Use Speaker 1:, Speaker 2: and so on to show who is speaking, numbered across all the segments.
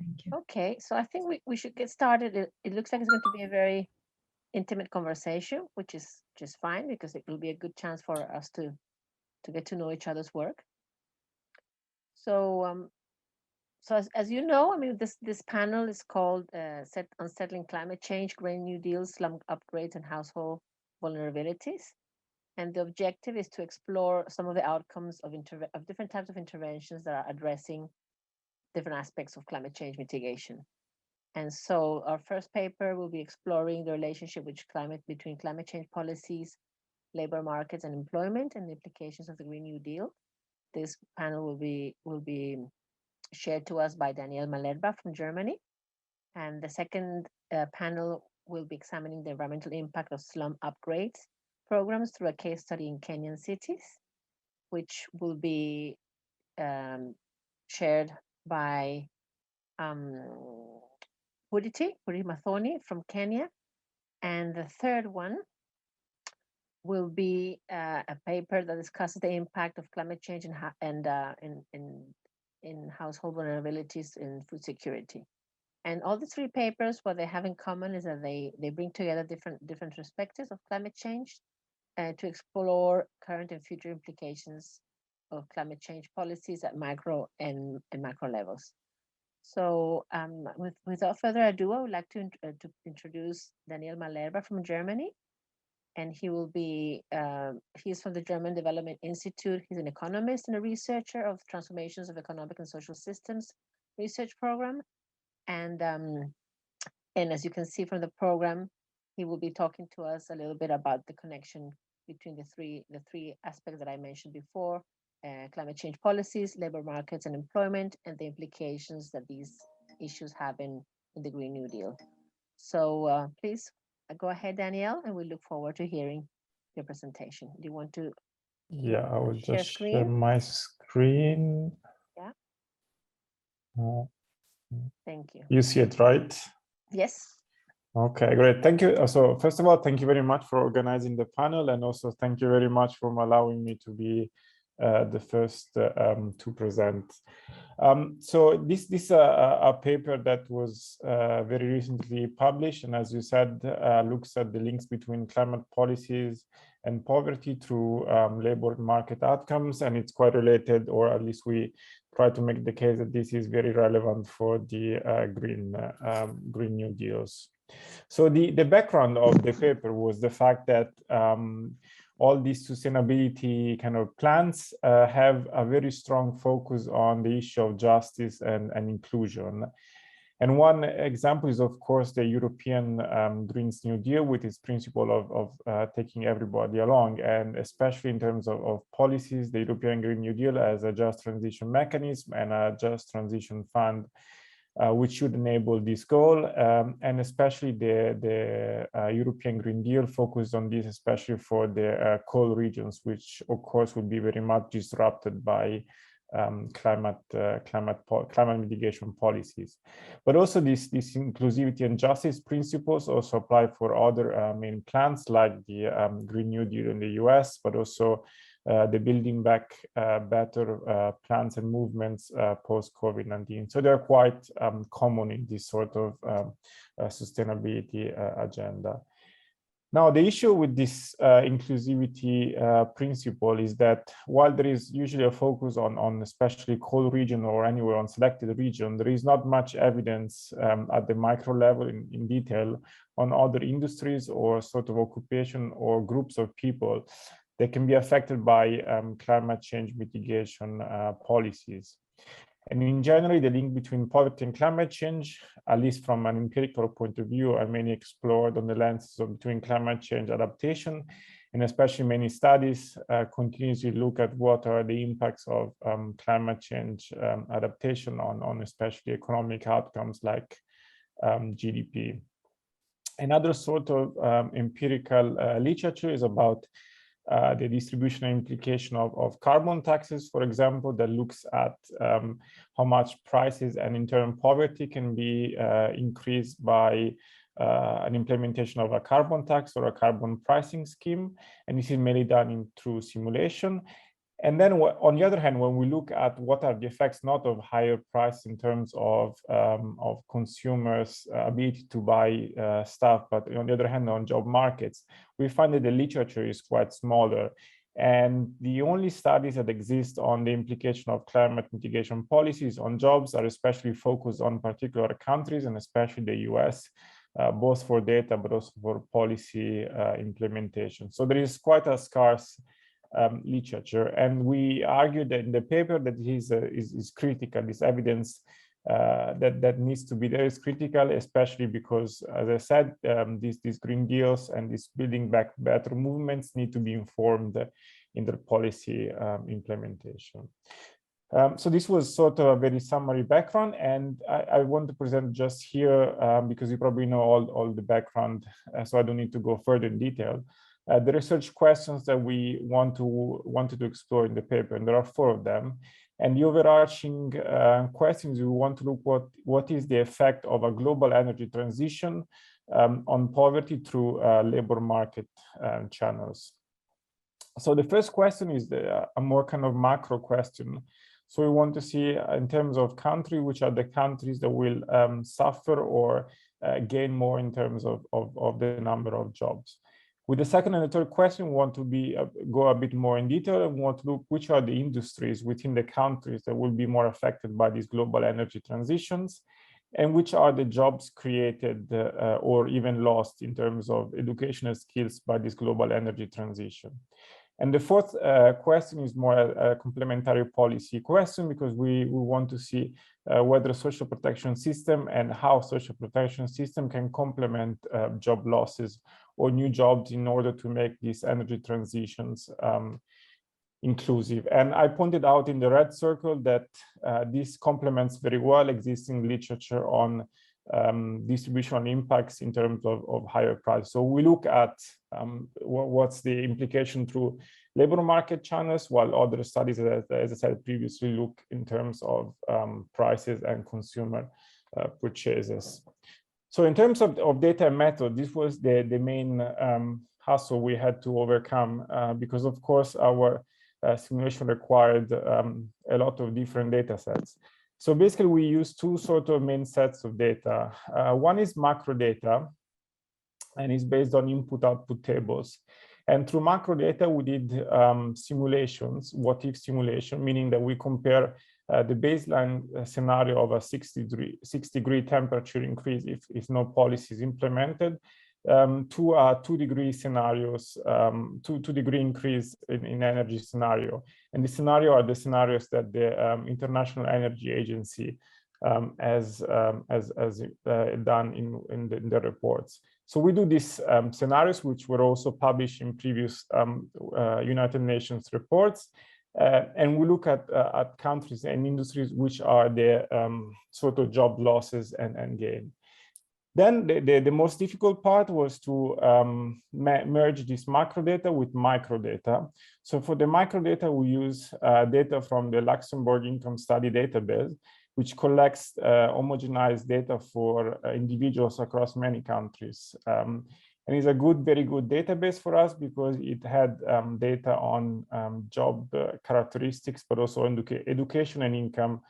Speaker 1: Thank you.
Speaker 2: Okay, so I think we should get started. It looks like it's going to be a very intimate conversation, which is just fine because it will be a good chance for us to get to know each other's work. So, as you know, I mean, this panel is called "Unsettling Climate Change: Green New Deal, Slum Upgrades, and Household Vulnerabilities." And the objective is to explore some of the outcomes of different types of interventions that are addressing different aspects of climate change mitigation. And so our first paper will be exploring the relationship between climate change policies, labor markets, and employment, and the implications of the Green New Deal. This panel will be shared to us by Daniel Malerba from Germany. And the second panel will be examining the environmental impact of slum upgrades programs through a case study in Kenyan cities, which will be um, shared by um, Purity Mathoni from Kenya. And the third one will be a paper that discusses the impact of climate change in household vulnerabilities in food security. And all the three papers, what they have in common is that they bring together different perspectives of climate change to explore current and future implications of climate change policies at micro and macro levels. So, without further ado, I would like to introduce Daniel Malerba from Germany, and he's from the German Development Institute. He's an economist and a researcher of transformations of economic and social systems research program. And and as you can see from the program, he will be talking to us a little bit about the connection between the three aspects that I mentioned before: climate change policies, labor markets, and employment, and the implications that these issues have in the Green New Deal. So please go ahead, Danielle, and we look forward to hearing your presentation. Do you want to
Speaker 3: Yeah, I will
Speaker 2: share
Speaker 3: just share
Speaker 2: screen?
Speaker 3: my screen.
Speaker 2: Yeah,
Speaker 3: Uh,
Speaker 2: thank you.
Speaker 3: You see it, right?
Speaker 2: Yes.
Speaker 3: Okay, great. Thank you. So first of all, thank you very much for organizing the panel, and also thank you very much for allowing me to be the first to present. So this is a paper that was very recently published, and as you said, looks at the links between climate policies and poverty through labor market outcomes, and it's quite related, or at least we try to make the case that this is very relevant for the Green New Deals. So the background of the paper was the fact that all these sustainability kind of plans have a very strong focus on the issue of justice and inclusion. And one example is, of course, the European Green New Deal with its principle of taking everybody along, and especially in terms of policies, the European Green New Deal as a just transition mechanism and a just transition fund, which should enable this goal, and especially the European Green Deal focused on this, especially for the coal regions, which of course will be very much disrupted by climate mitigation policies. But also this inclusivity and justice principles also apply for other main plans like the Green New Deal in the US, but also the Building Back Better plans and movements post-COVID-19. So they're quite common in this sort of sustainability agenda. Now, the issue with this inclusivity principle is that while there is usually a focus on especially coal region or anywhere on selected region, there is not much evidence at the micro level in detail on other industries or sort of occupation or groups of people that can be affected by climate change mitigation policies. And in general, the link between poverty and climate change, at least from an empirical point of view, are mainly explored on the lenses of between climate change adaptation, and especially many studies continuously look at what are the impacts of climate change adaptation on especially economic outcomes like GDP. Another sort of empirical literature is about the distribution and implication of carbon taxes, for example, that looks at how much prices and in turn poverty can be increased by an implementation of a carbon tax or a carbon pricing scheme. And this is mainly done through simulation. And then on the other hand, when we look at what are the effects not of higher price in terms of consumers' ability to buy stuff, but on the other hand, on job markets, we find that the literature is quite smaller. And the only studies that exist on the implication of climate mitigation policies on jobs are especially focused on particular countries, and especially the US, both for data, but also for policy implementation. So there is quite a scarce literature, and we argued that in the paper that is critical. This evidence that needs to be there is critical, especially because, as I said, these green deals and these building back better movements need to be informed in their policy implementation. So this was sort of a very summary background, and I want to present just here because you probably know all the background, so I don't need to go further in detail. The research questions that we wanted to explore in the paper, and there are 4 of them. And the overarching questions, we want to look what is the effect of a global energy transition on poverty through labor market channels. So the first question is a more kind of macro question. So we want to see in terms of country, which are the countries that will suffer or gain more in terms of the number of jobs. With the second and the third question, we want to go a bit more in detail, and we want to look which are the industries within the countries that will be more affected by these global energy transitions, and which are the jobs created or even lost in terms of educational skills by this global energy transition. And the fourth question is more a complementary policy question, because we want to see whether social protection system and how social protection system can complement job losses or new jobs in order to make these energy transitions inclusive. And I pointed out in the red circle that this complements very well existing literature on distributional impacts in terms of higher price. So we look at what's the implication through labor market channels, while other studies, as I said previously, look in terms of prices and consumer purchases. So in terms of data and method, this was the main hassle we had to overcome because, of course, our simulation required a lot of different data sets. So basically, we use 2 sort of main sets of data. One is macro data, and it's based on input-output tables. And through macro data, we did simulations, what-if simulation, meaning that we compare the baseline scenario of a 6-degree temperature increase if no policy is implemented, to a 2-degree scenarios, 2-degree increase in energy scenario. And the scenario are the scenarios that the International Energy Agency has done in the reports. So we do these scenarios, which were also published in previous United Nations reports. And we look at countries and industries which are the sort of job losses and gain. Then the most difficult part was to merge this macro data with micro data. So for the micro data, we use data from the Luxembourg Income Study Database, which collects homogenized data for individuals across many countries. And it's a very good database for us because it had data on job characteristics, but also education and income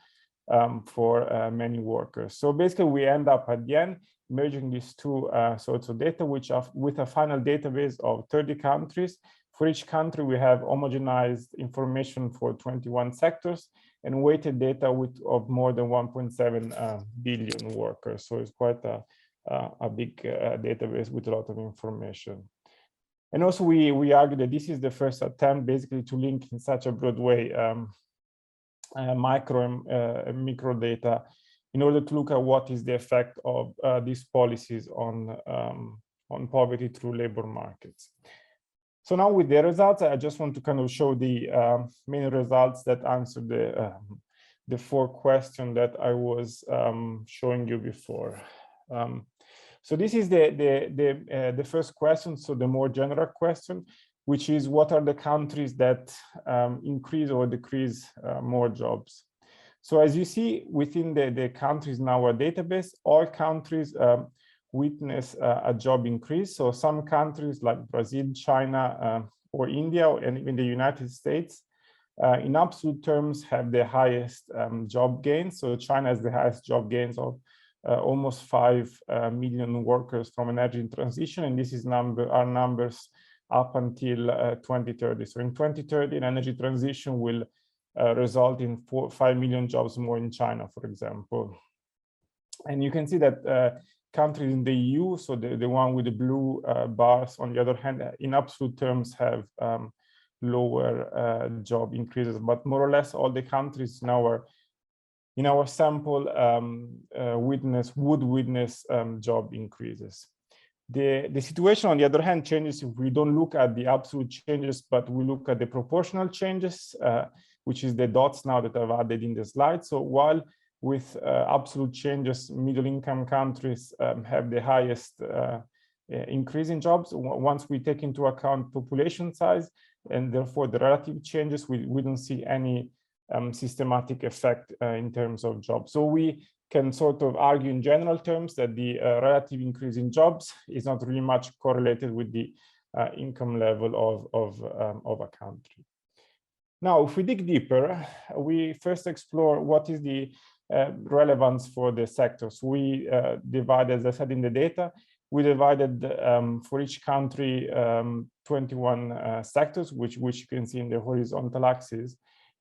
Speaker 3: for many workers. So basically, we end up at the end merging these 2 sorts of data, which are with a final database of 30 countries. For each country, we have homogenized information for 21 sectors and weighted data of more than 1.7 billion workers. So it's quite a big database with a lot of information. And also we argue that this is the first attempt basically to link in such a broad way micro and micro data in order to look at what is the effect of these policies on poverty through labor markets. So now with the results, I just want to kind of show the main results that answer the 4 questions that I was showing you before. So this is the first question, so the more general question, which is what are the countries that increase or decrease more jobs? So as you see within the countries in our database, all countries witness a job increase. So some countries like Brazil, China, or India, and even the United States in absolute terms have the highest job gains. So China has the highest job gains of almost 5 million workers from energy transition, and this is our numbers up until 2030. So in 2030, an energy transition will result in 5 million jobs more in China, for example. And you can see that countries in the EU, so the one with the blue bars, on the other hand, in absolute terms have lower job increases, but more or less all the countries in our sample would witness job increases. The situation, on the other hand, changes if we don't look at the absolute changes, but we look at the proportional changes, which is the dots now that I've added in the slide. So while with absolute changes, middle-income countries have the highest increase in jobs, once we take into account population size and therefore the relative changes, we don't see any systematic effect in terms of jobs. So we can sort of argue in general terms that the relative increase in jobs is not really much correlated with the income level of a country. Now, if we dig deeper, we first explore what is the relevance for the sectors. We divided, as I said in the data, we divided for each country 21 sectors, which you can see in the horizontal axis.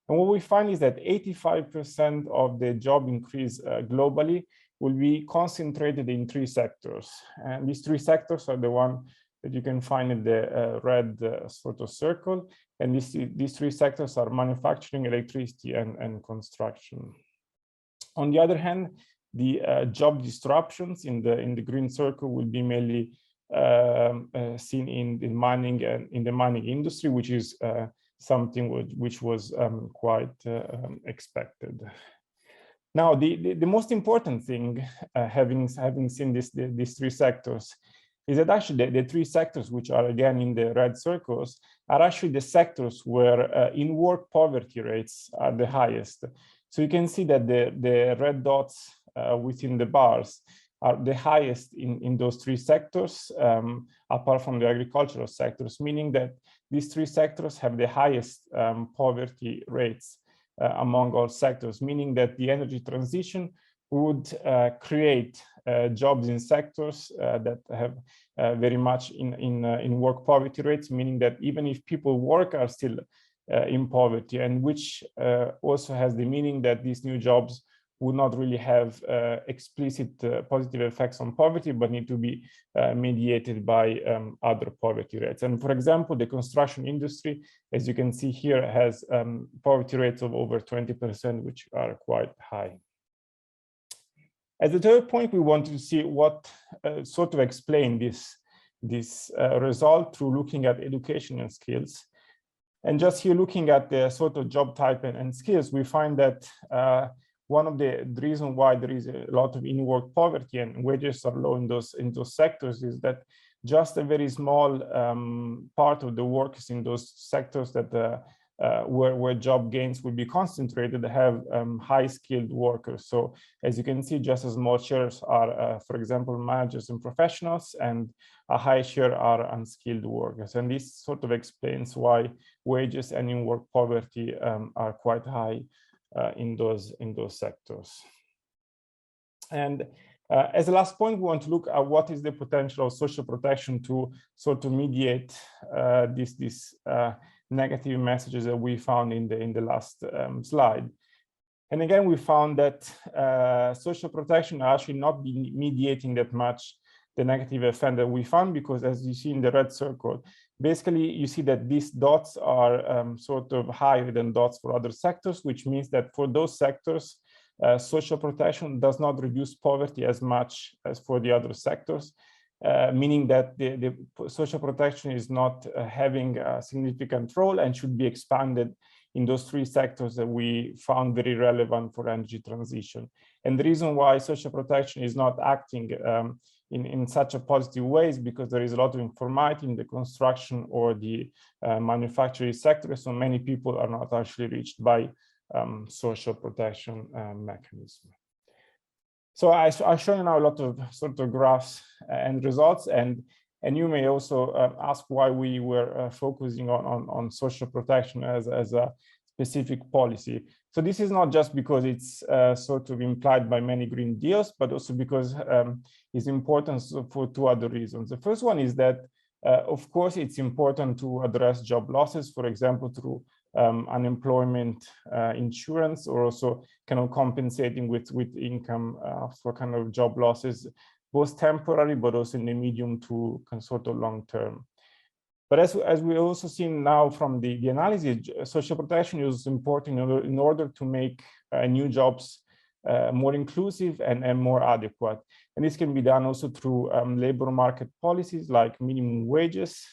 Speaker 3: And what we find is that 85% of the job increase globally will be concentrated in 3 sectors. And these 3 sectors are the one that you can find in the red sort of circle. And these 3 sectors are manufacturing, electricity, and construction. On the other hand, the job disruptions in the green circle will be mainly seen in the mining and in the mining industry, which is something which was quite expected. Now, the most important thing, having seen these 3 sectors, is that actually the 3 sectors, which are again in the red circles, are actually the sectors where in-work poverty rates are the highest. So you can see that the red dots within the bars are the highest in those 3 sectors, apart from the agricultural sectors, meaning that these 3 sectors have the highest poverty rates among all sectors, meaning that the energy transition would create jobs in sectors that have very much in work poverty rates, meaning that even if people work are still in poverty, and which also has the meaning that these new jobs would not really have explicit positive effects on poverty, but need to be mediated by other poverty rates. And for example, the construction industry, as you can see here, has poverty rates of over 20%, which are quite high. As a third point, we want to see what sort of explain this result through looking at education and skills. And just here looking at the sort of job type and skills, we find that one of the reasons why there is a lot of in-work poverty and wages are low in those sectors is that just a very small part of the workers in those sectors that where job gains will be concentrated have high-skilled workers. So as you can see, just as small shares are, for example, managers and professionals, and a high share are unskilled workers. And this sort of explains why wages and in-work poverty are quite high in those sectors. And as a last point, we want to look at what is the potential of social protection to sort of mediate these negative messages that we found in the last slide. And again, we found that social protection are actually not mediating that much the negative effect that we found, because as you see in the red circle, basically you see that these dots are sort of higher than dots for other sectors, which means that for those sectors, social protection does not reduce poverty as much as for the other sectors, meaning that the social protection is not having a significant role and should be expanded in those 3 sectors that we found very relevant for energy transition. And the reason why social protection is not acting in such a positive way is because there is a lot of informality in the construction or the manufacturing sector, so many people are not actually reached by social protection mechanism. So I've shown you now a lot of sort of graphs and results, and you may also ask why we were focusing on social protection as a specific policy. So this is not just because it's sort of implied by many Green Deals, but also because it's important for two other reasons. The first one is that, of course, it's important to address job losses, for example, through unemployment insurance, or also kind of compensating with income for kind of job losses, both temporary, but also in the medium to sort of long term. But as we also see now from the analysis, social protection is important in order to make new jobs more inclusive and more adequate. And this can be done also through labor market policies like minimum wages.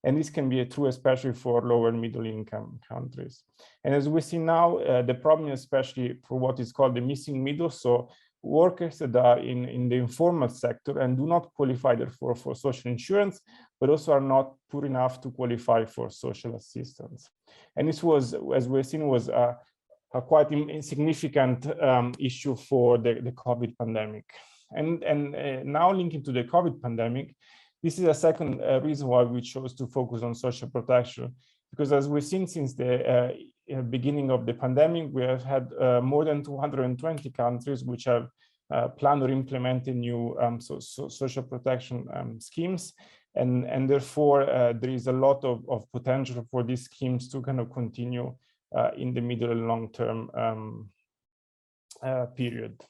Speaker 3: And this can be true especially for lower and middle income countries. And as we see now, the problem, especially for what is called the missing middle, so workers that are in the informal sector and do not qualify therefore for social insurance, but also are not poor enough to qualify for social assistance. And this was, as we've seen, was a quite insignificant issue for the COVID pandemic. And now linking to the COVID pandemic, this is a second reason why we chose to focus on social protection, because as we've seen since the beginning of the pandemic, we have had more than 220 countries which have planned or implemented new social protection schemes. And therefore, there is a lot of potential for these schemes to kind of continue in the middle and long term period.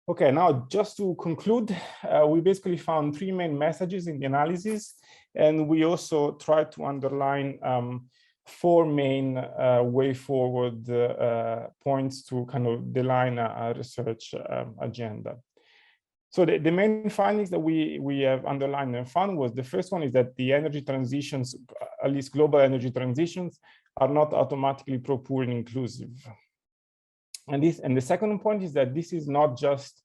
Speaker 3: Okay, now just to conclude, we basically found three main messages in the analysis, and we also tried to underline four main way forward points to kind of deline a research agenda. So the main findings that we have underlined and found was, the first one is that the energy transitions, at least global energy transitions, are not automatically pro-poor and inclusive. And the second point is that this is not just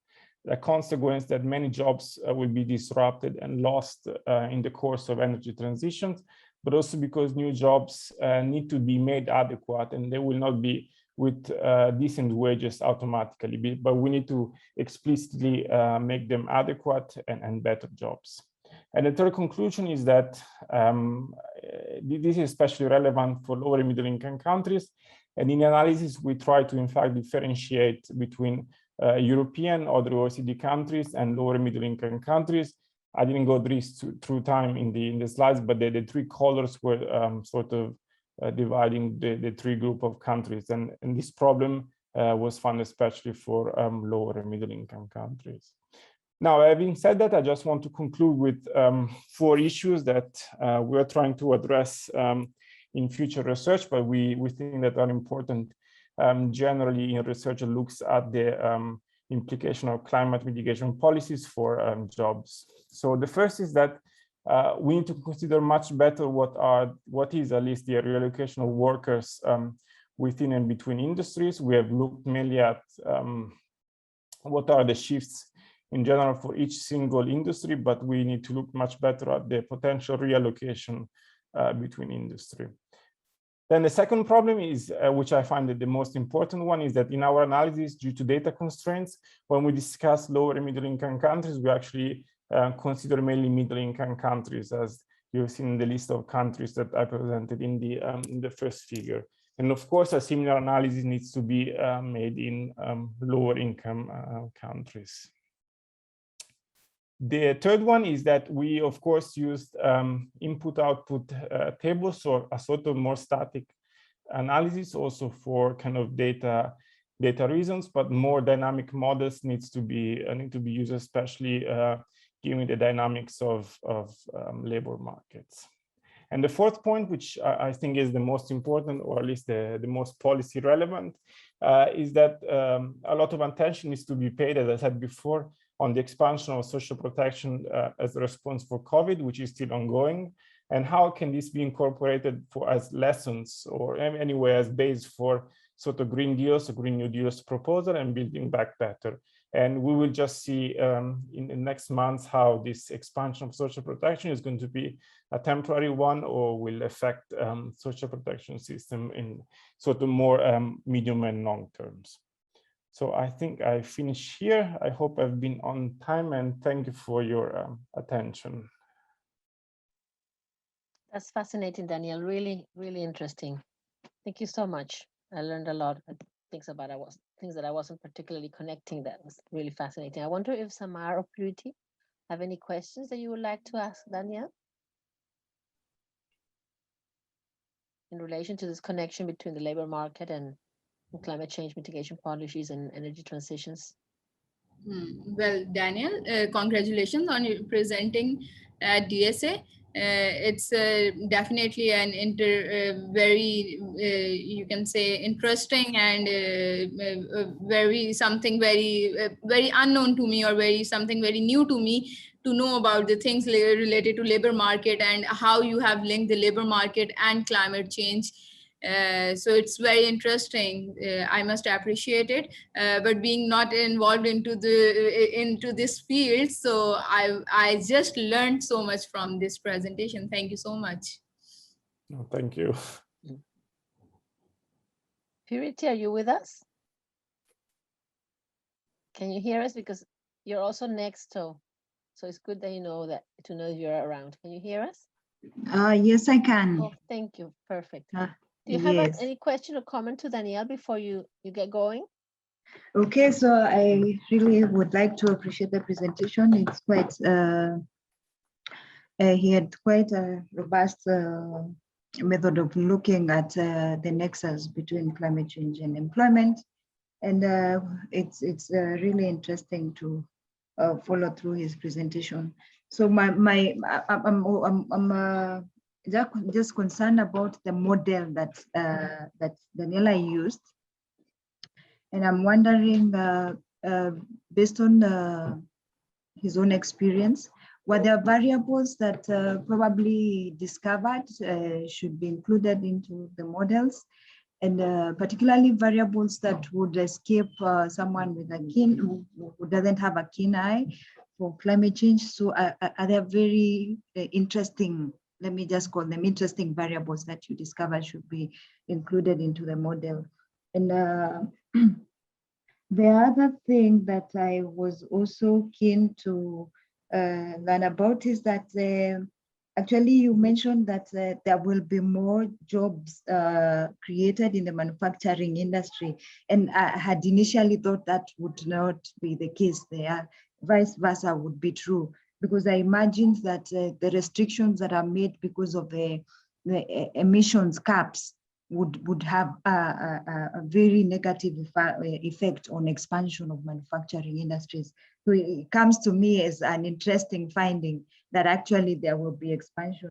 Speaker 3: a consequence that many jobs will be disrupted and lost in the course of energy transitions, but also because new jobs need to be made adequate, and they will not be with decent wages automatically, but we need to explicitly make them adequate and better jobs. And the third conclusion is that this is especially relevant for lower and middle income countries. And in the analysis, we try to, in fact, differentiate between European, other OECD countries, and lower and middle income countries. I didn't go through time in the slides, but the three colors were sort of dividing the three group of countries. And this problem was found especially for lower and middle income countries. Now, having said that, I just want to conclude with four issues that we're trying to address in future research, but we think that are important generally in research that looks at the implication of climate mitigation policies for jobs. So the first is that we need to consider much better what is at least the reallocation of workers within and between industries. We have looked mainly at what are the shifts in general for each single industry, but we need to look much better at the potential reallocation between industry. Then the second problem is, which I find the most important one, is that in our analysis, due to data constraints, when we discuss lower and middle income countries, we actually consider mainly middle income countries, as you've seen in the list of countries that I presented in the first figure. And of course, a similar analysis needs to be made in lower income countries. The third one is that we, of course, used input-output tables, or a sort of more static analysis also for kind of data reasons, but more dynamic models need to be used, especially given the dynamics of labor markets. And the fourth point, which I think is the most important, or at least the most policy relevant, is that a lot of attention needs to be paid, as I said before, on the expansion of social protection as a response for COVID, which is still ongoing, and how can this be incorporated as lessons, or anyway as base for sort of Green Deals or Green New Deals proposal and building back better. And we will just see in the next months how this expansion of social protection is going to be a temporary one, or will affect social protection system in sort of more medium and long terms. So I think I finish here. I hope I've been on time, and thank you for your attention.
Speaker 2: That's fascinating, Daniel. Really, really interesting. Thank you so much. I learned a lot of things things that I wasn't particularly connecting. That was really fascinating. I wonder if Samar or Purity have any questions that you would like to ask Danielle in relation to this connection between the labor market and climate change mitigation policies and energy transitions.
Speaker 1: Well, Daniel, congratulations on you presenting at DSA. It's definitely an very, you can say, interesting and very something very unknown to me, or very something very new to me, to know about the things related to labor market and how you have linked the labor market and climate change. So it's very interesting. I must appreciate it. But being not involved into this field, so I just learned so much from this presentation. Thank you so much.
Speaker 3: No, thank you.
Speaker 2: Purity, are you with us? Can you hear us? Because you're also next, so it's good that to know if you're around. Can you hear us?
Speaker 4: Yes, I can.
Speaker 2: Oh, thank you. Perfect. Do you have any question or comment to Danielle before you get going?
Speaker 4: Okay, so I really would like to appreciate the presentation. It's quite, he had quite a robust method of looking at the nexus between climate change and employment. And it's really interesting to follow through his presentation. So I'm just concerned about the model that Daniela used, and I'm wondering, based on his own experience, were there variables that probably discovered should be included into the models, and particularly variables that would escape someone with a who doesn't have a keen eye for climate change? So are there very interesting, let me just call them interesting variables that you discovered should be included into the model? And the other thing that I was also keen to learn about is that actually you mentioned that there will be more jobs created in the manufacturing industry. And I had initially thought that would not be the case there. Vice versa would be true, because I imagined that the restrictions that are made because of the emissions caps would have a very negative effect on expansion of manufacturing industries. So it comes to me as an interesting finding that actually there will be expansion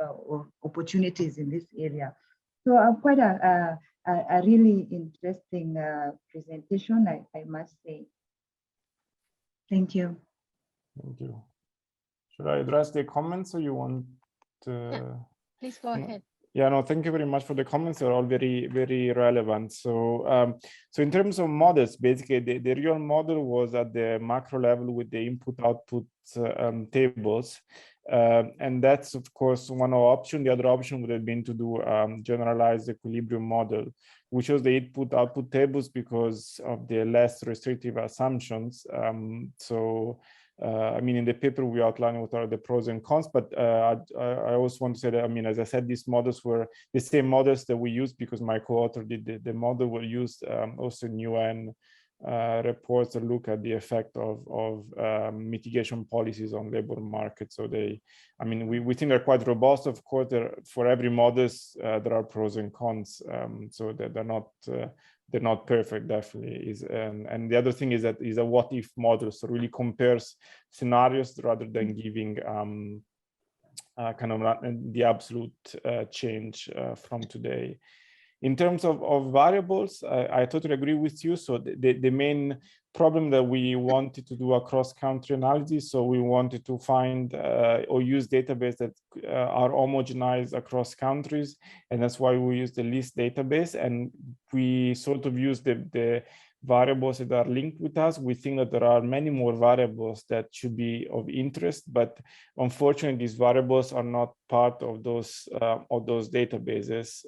Speaker 4: of opportunities in this area. So quite a really interesting presentation, I must say. Thank you.
Speaker 3: Thank you. Should I address the comments, or you want to?
Speaker 2: Yeah, please go ahead.
Speaker 3: Yeah, no, thank you very much for the comments. They're all very, very relevant. So, so in terms of models, basically the real model was at the macro level with the input-output tables. And that's, of course, one option. The other option would have been to do generalized equilibrium model, which was the input-output tables because of the less restrictive assumptions. I mean, in the paper, we outline what are the pros and cons, but I also want to say that, I mean, as I said, these models were the same models that we used because my co-author did the model were used also in UN reports that look at the effect of mitigation policies on labor market. So I mean, we think they're quite robust. Of course, for every models, there are pros and cons, so that they're not perfect, definitely. And the other thing is that is a what-if model, so really compares scenarios rather than giving kind of the absolute change from today. In terms of variables, I totally agree with you. So the main problem that we wanted to do a cross-country analysis, so we wanted to find or use databases that are homogenized across countries, and that's why we use the LIST database, and we sort of use the variables that are linked with us. We think that there are many more variables that should be of interest, but unfortunately, these variables are not part of those databases.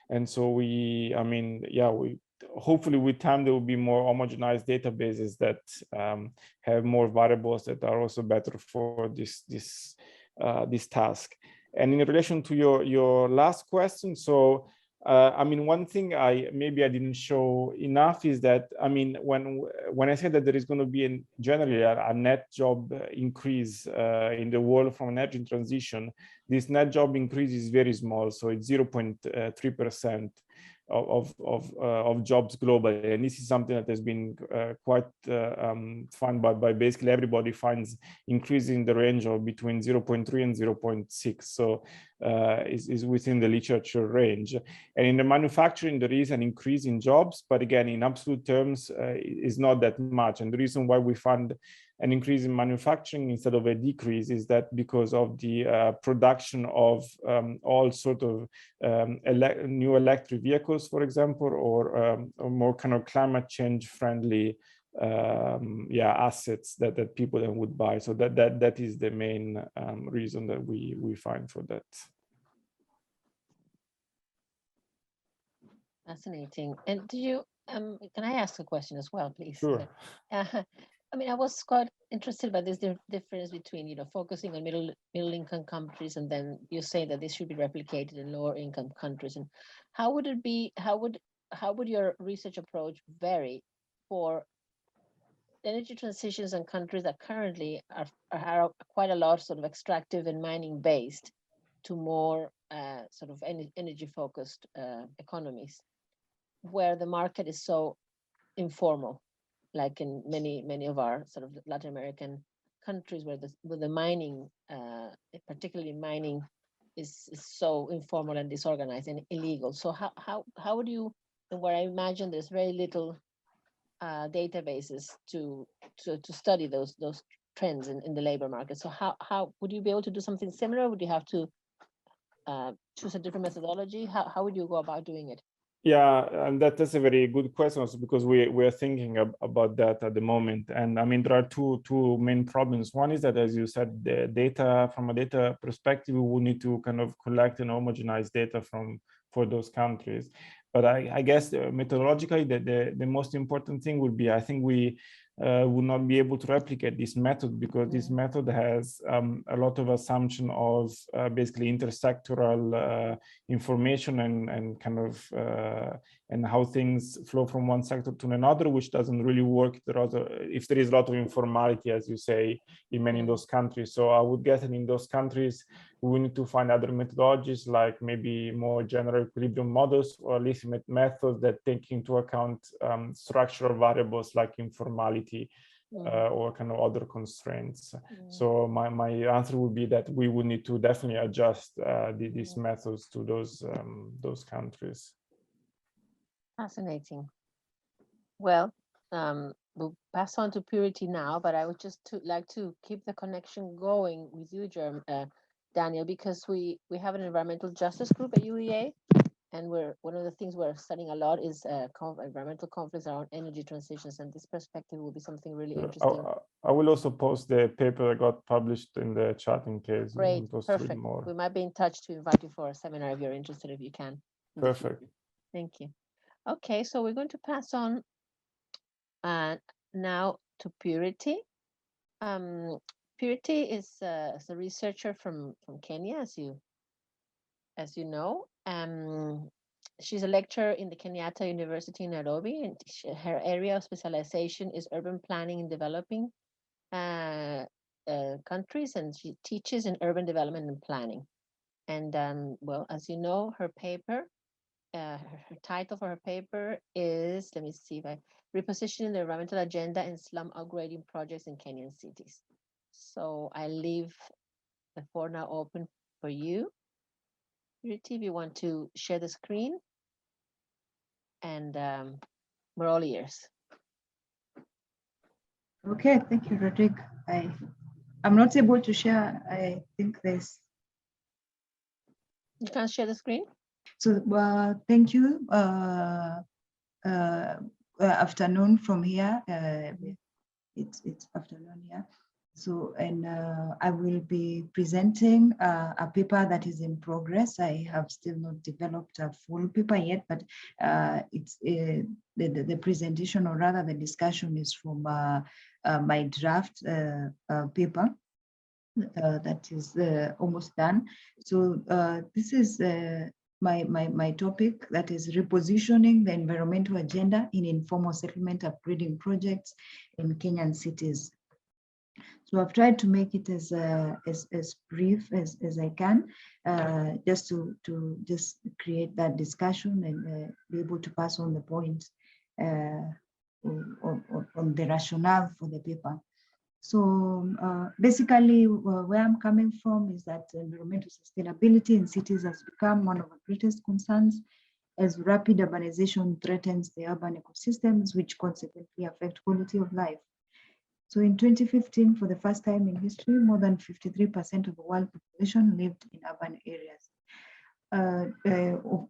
Speaker 3: And so I mean, yeah, hopefully with time there will be more homogenized databases that have more variables that are also better for this task. And in relation to your last question, so I mean, one thing maybe I didn't show enough is that, I mean, when I said that there is going to be generally a net job increase in the world from energy transition, this net job increase is very small, so it's 0.3% of jobs globally, and this is something that has been quite found by basically everybody finds increasing the range of between 0.3 and 0.6, so is within the literature range. And in the manufacturing, there is an increase in jobs, but again, in absolute terms, is not that much. And the reason why we find an increase in manufacturing instead of a decrease is that because of the production of all sort of new electric vehicles, for example, or more kind of climate change friendly assets that people then would buy. So that is the main reason that we find for that.
Speaker 2: Fascinating. And do you can I ask a question as well, please?
Speaker 3: Sure.
Speaker 2: I mean, I was quite interested by this difference between, you know, focusing on middle income countries, and then you say that this should be replicated in lower income countries. And how would it be? How would your research approach vary for energy transitions in countries that currently are quite a lot sort of extractive and mining based to more sort of energy focused economies, where the market is so informal, like in many of our sort of Latin American countries, where the mining, particularly mining, is so informal and disorganized and illegal. So how would you, where I imagine there's very little databases to study those trends in the labor market. So how would you be able to do something similar? Would you have to choose a different methodology? How would you go about doing it?
Speaker 3: Yeah, and that's a very good question also, because we're thinking about that at the moment. And I mean, there are two main problems. One is that, as you said, the data, from a data perspective, we will need to kind of collect and homogenize data for those countries. But I guess methodologically, the most important thing would be, I think we would not be able to replicate this method, because this method has a lot of assumption of basically intersectoral information and kind of and how things flow from one sector to another, which doesn't really work if there is a lot of informality, as you say, in many of those countries. So I would guess that in those countries, we need to find other methodologies, like maybe more general equilibrium models, or at least methods that take into account structural variables like informality or kind of other constraints. So my answer would be that we would need to definitely adjust these methods to those countries.
Speaker 2: Fascinating. Well, we'll pass on to Purity now, but I would just like to keep the connection going with you, Daniel, because we have an environmental justice group at UEA, and one of the things we're studying a lot is environmental conflicts around energy transitions, and this perspective will be something really interesting.
Speaker 3: I will also post the paper that got published in the chat in case you
Speaker 2: Great,
Speaker 3: want to
Speaker 2: perfect.
Speaker 3: read more.
Speaker 2: We might be in touch to invite you for a seminar if you're interested, if you can.
Speaker 3: Perfect.
Speaker 2: Thank you. Okay, so we're going to pass on now to Purity. Purity is a researcher from Kenya, as you know. She's a lecturer in the Kenyatta University in Nairobi, and her area of specialization is urban planning in developing countries, and she teaches in urban development and planning. And well, as you know, her paper, her title for her paper is, let me see if Repositioning the Environmental Agenda in Slum Upgrading Projects in Kenyan Cities. So I leave the floor now open for you, Purity, if you want to share the screen, and we're all ears.
Speaker 4: Okay, thank you, Rodrigo. I'm not able to share. I think this.
Speaker 2: You can't share the screen?
Speaker 4: So thank you. Afternoon from here. It's afternoon here. So, and I will be presenting a paper that is in progress. I have still not developed a full paper yet, but it's the presentation, or rather the discussion, is from my draft paper that is almost done. So this is my topic, that is repositioning the environmental agenda in informal settlement upgrading projects in Kenyan cities. So I've tried to make it as brief as I can, just to just create that discussion and be able to pass on the points on the rationale for the paper. So basically, where I'm coming from is that environmental sustainability in cities has become one of the greatest concerns, as rapid urbanization threatens the urban ecosystems, which consequently affect quality of life. So in 2015, for the first time in history, more than 53% of the world population lived in urban areas.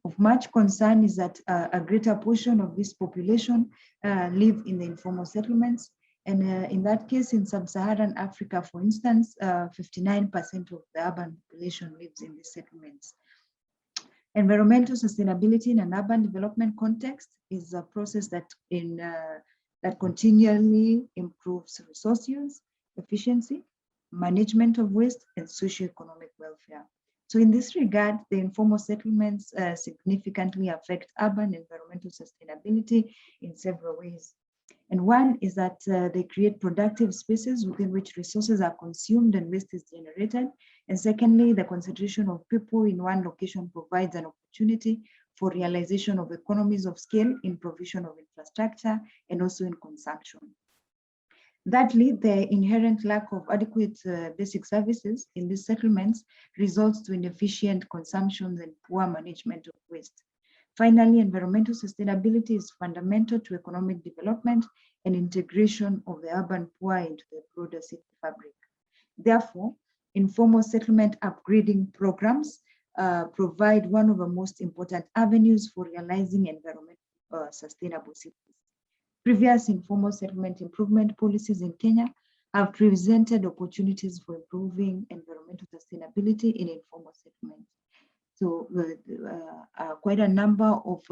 Speaker 4: Of much concern is that a greater portion of this population live in the informal settlements. And in that case, in sub-Saharan Africa, for instance, 59% of the urban population lives in these settlements. Environmental sustainability in an urban development context is a process that continually improves resource use, efficiency, management of waste, and socioeconomic welfare. So in this regard, the informal settlements significantly affect urban environmental sustainability in several ways. And one is that they create productive spaces within which resources are consumed and waste is generated. And secondly, the concentration of people in one location provides an opportunity for realization of economies of scale in provision of infrastructure and also in consumption. Thirdly, the inherent lack of adequate basic services in these settlements results to inefficient consumption and poor management of waste. Finally, environmental sustainability is fundamental to economic development and integration of the urban poor into the broader city fabric. Therefore, informal settlement upgrading programs provide one of the most important avenues for realizing environmentally sustainable cities. Previous informal settlement improvement policies in Kenya have presented opportunities for improving environmental sustainability in informal settlements. So quite a number of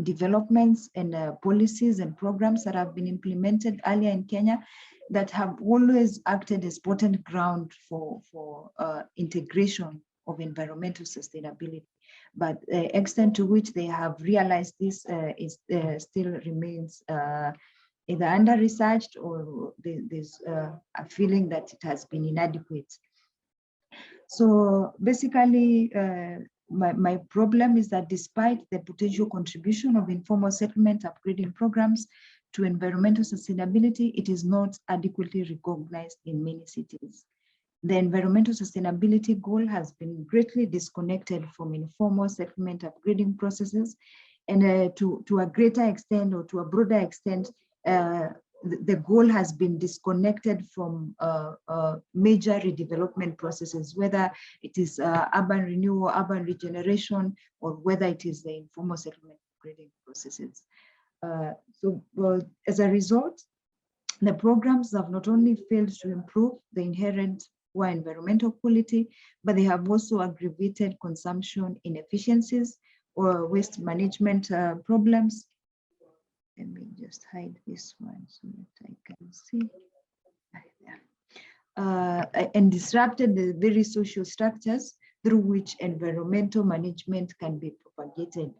Speaker 4: developments and policies and programs that have been implemented earlier in Kenya that have always acted as potent ground for integration of environmental sustainability. But the extent to which they have realized this still remains either under-researched or there's a feeling that it has been inadequate. So basically, my problem is that despite the potential contribution of informal settlement upgrading programs to environmental sustainability, it is not adequately recognized in many cities. The environmental sustainability goal has been greatly disconnected from informal settlement upgrading processes, and to a greater extent or to a broader extent, the goal has been disconnected from major redevelopment processes, whether it is urban renewal, urban regeneration, or whether it is the informal settlement upgrading processes. As a result, the programs have not only failed to improve the inherent poor environmental quality, but they have also aggravated consumption inefficiencies or waste management problems. Let me just hide this one so that I can see. And disrupted the very social structures through which environmental management can be propagated.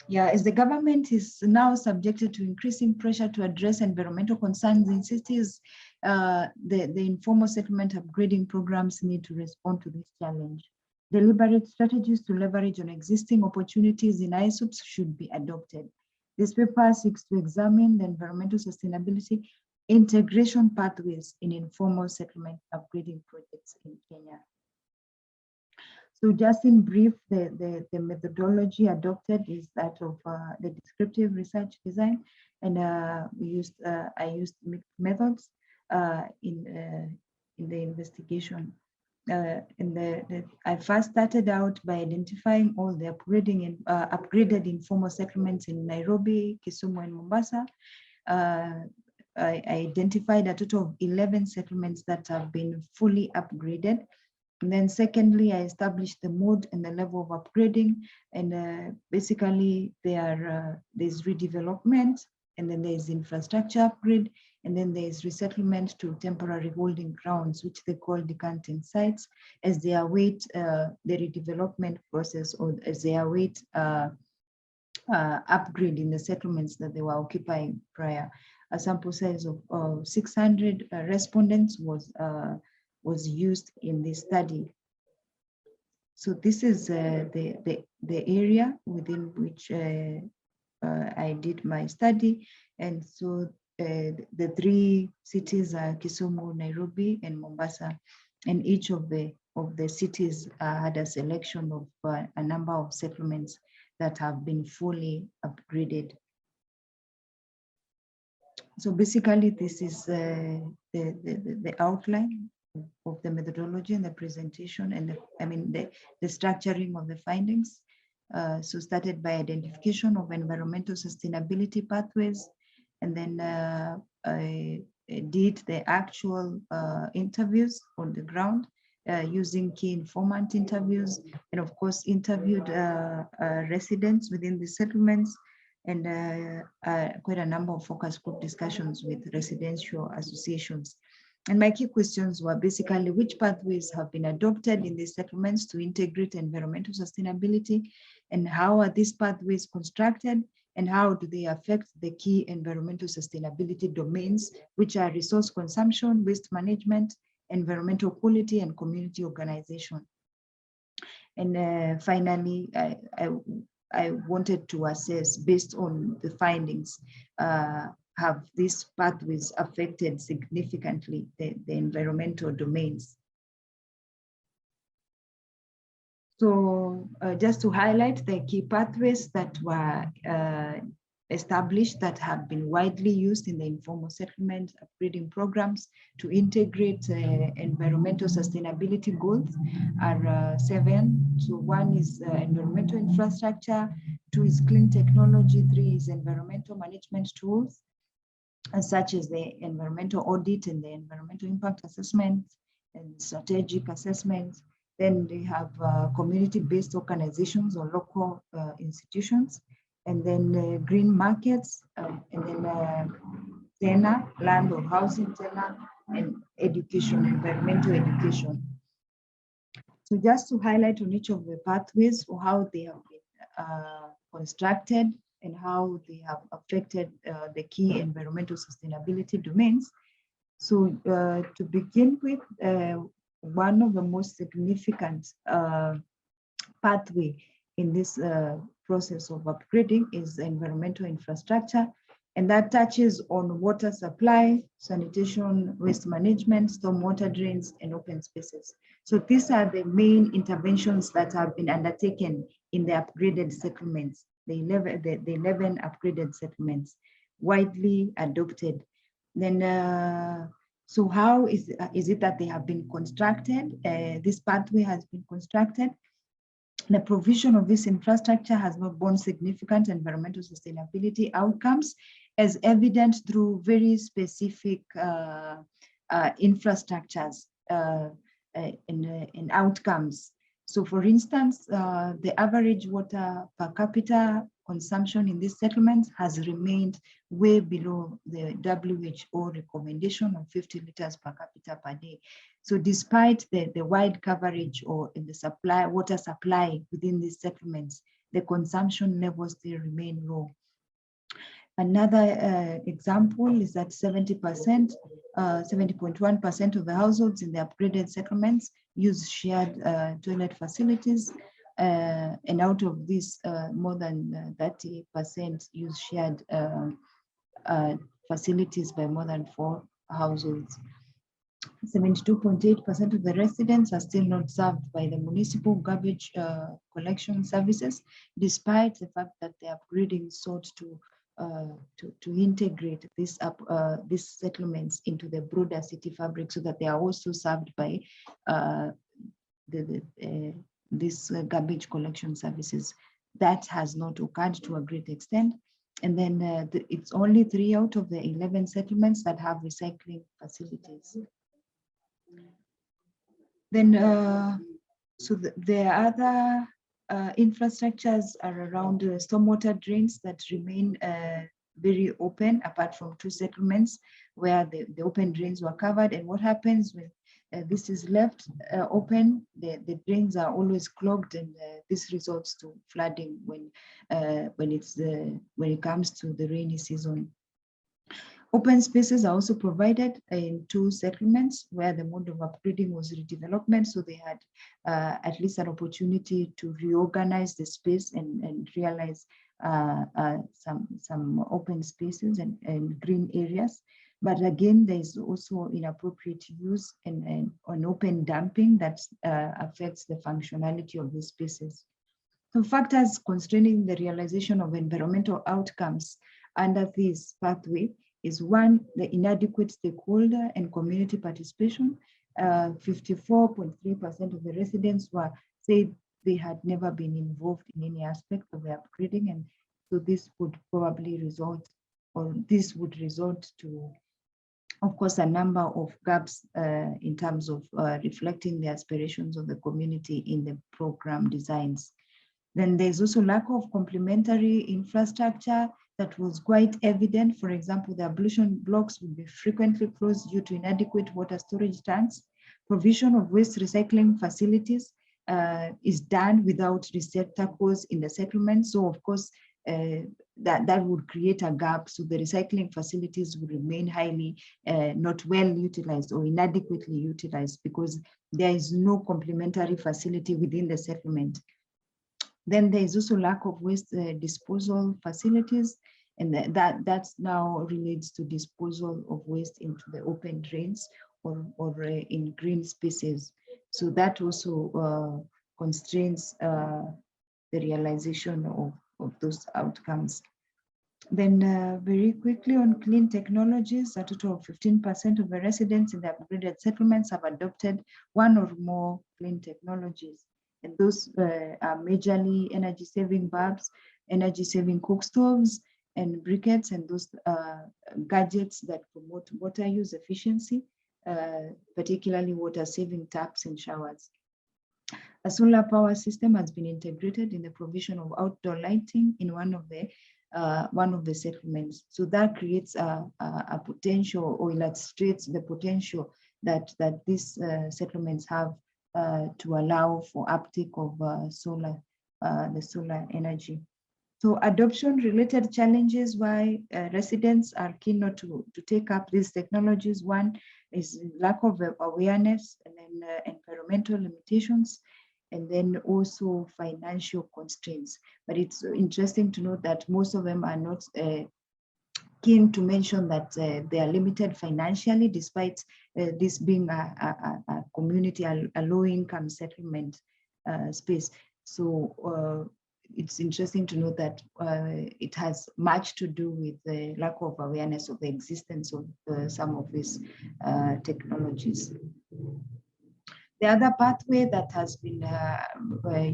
Speaker 4: Yeah, as the government is now subjected to increasing pressure to address environmental concerns in cities, the informal settlement upgrading programs need to respond to this challenge. Deliberate strategies to leverage on existing opportunities in ISOPs should be adopted. This paper seeks to examine the environmental sustainability integration pathways in informal settlement upgrading projects in Kenya. So just in brief, the methodology adopted is that of the descriptive research design, and I used mixed methods in the investigation. I first started out by identifying all the upgraded informal settlements in Nairobi, Kisumu, and Mombasa. I identified a total of 11 settlements that have been fully upgraded. And then secondly, I established the mode and the level of upgrading. And basically there's redevelopment, and then there's infrastructure upgrade, And then there's resettlement to temporary holding grounds, which they call decanting sites, as they await the redevelopment process, or as they await upgrade in the settlements that they were occupying prior. A sample size of 600 respondents was used in this study. So this is the area within which I did my study. And so the three cities are Kisumu, Nairobi, and Mombasa. And each of the cities had a selection of a number of settlements that have been fully upgraded. So basically, this is the outline of the methodology and the presentation, and the structuring of the findings. So started by identification of environmental sustainability pathways, and then I did the actual interviews on the ground using key informant interviews, and of course interviewed residents within the settlements, and quite a number of focus group discussions with residential associations. And my key questions were basically which pathways have been adopted in these settlements to integrate environmental sustainability, and how are these pathways constructed, and how do they affect the key environmental sustainability domains, which are resource consumption, waste management, environmental quality, and community organization. And finally, I wanted to assess, based on the findings, have these pathways affected significantly the environmental domains. So just to highlight the key pathways that were established, that have been widely used in the informal settlement upgrading programs to integrate environmental sustainability goals are 7. So 1 is environmental infrastructure, 2 is clean technology, 3 is environmental management tools, such as the environmental audit and the environmental impact assessment and strategic assessment. Then they have community-based organizations or local institutions, and then green markets, and then TENA, land or housing TENA, and education, environmental education. So just to highlight on each of the pathways, or how they have been constructed and how they have affected the key environmental sustainability domains. So to begin with, one of the most significant pathway in this process of upgrading is environmental infrastructure, and that touches on water supply, sanitation, waste management, stormwater drains, and open spaces. So these are the main interventions that have been undertaken in the upgraded settlements, the 11 upgraded settlements, widely adopted. Then, so how is it that they have been constructed? This pathway has been constructed. The provision of this infrastructure has not borne significant environmental sustainability outcomes, as evident through very specific infrastructures and outcomes. So for instance, the average water per capita consumption in these settlements has remained way below the WHO recommendation of 50 liters per capita per day. So despite the wide coverage or in the water supply within these settlements, the consumption levels still remain low. Another example is that 70%, 70.1% of the households in the upgraded settlements use shared toilet facilities, and out of this, more than 30% use shared facilities by more than 4 households. 72.8% of the residents are still not served by the municipal garbage collection services, despite the fact that the upgrading sought to integrate these settlements into the broader city fabric, so that they are also served by these garbage collection services. That has not occurred to a great extent. And then it's only 3 out of the 11 settlements that have recycling facilities. Then, so the other infrastructures are around stormwater drains that remain very open, apart from 2 settlements where the open drains were covered. And what happens when this is left open, the drains are always clogged, and this results to flooding when it comes to the rainy season. Open spaces are also provided in 2 settlements where the mode of upgrading was redevelopment, so they had at least an opportunity to reorganize the space and realize some open spaces and green areas. But again, there is also inappropriate use and open dumping that affects the functionality of these spaces. So factors constraining the realization of environmental outcomes under this pathway is 1, the inadequate stakeholder and community participation. 54.3% of the residents said they had never been involved in any aspect of the upgrading, and so this would probably result, or this would result to, of course, a number of gaps in terms of reflecting the aspirations of the community in the program designs. Then there's also lack of complementary infrastructure that was quite evident. For example, the ablution blocks would be frequently closed due to inadequate water storage tanks. Provision of waste recycling facilities is done without receptacles in the settlement. So of course, that would create a gap. So the recycling facilities would remain highly not well utilized or inadequately utilized because there is no complementary facility within the settlement. Then there is also lack of waste disposal facilities, and that now relates to disposal of waste into the open drains or in green spaces. So that also constrains the realization of those outcomes. Then very quickly on clean technologies, a total of 15% of the residents in the upgraded settlements have adopted 1 or more clean technologies. And those are majorly energy-saving bulbs, energy-saving cook stoves, and briquettes, and those gadgets that promote water use efficiency, particularly water-saving taps and showers. A solar power system has been integrated in the provision of outdoor lighting in one of the settlements. So that creates a potential, or illustrates the potential that these settlements have to allow for uptake of the solar energy. So adoption-related challenges why residents are keen not to take up these technologies. 1 is lack of awareness, and then environmental limitations, and then also financial constraints. But it's interesting to note that most of them are not keen to mention that they are limited financially, despite this being a community, a low-income settlement space. So it's interesting to note that it has much to do with the lack of awareness of the existence of some of these technologies. The other pathway that has been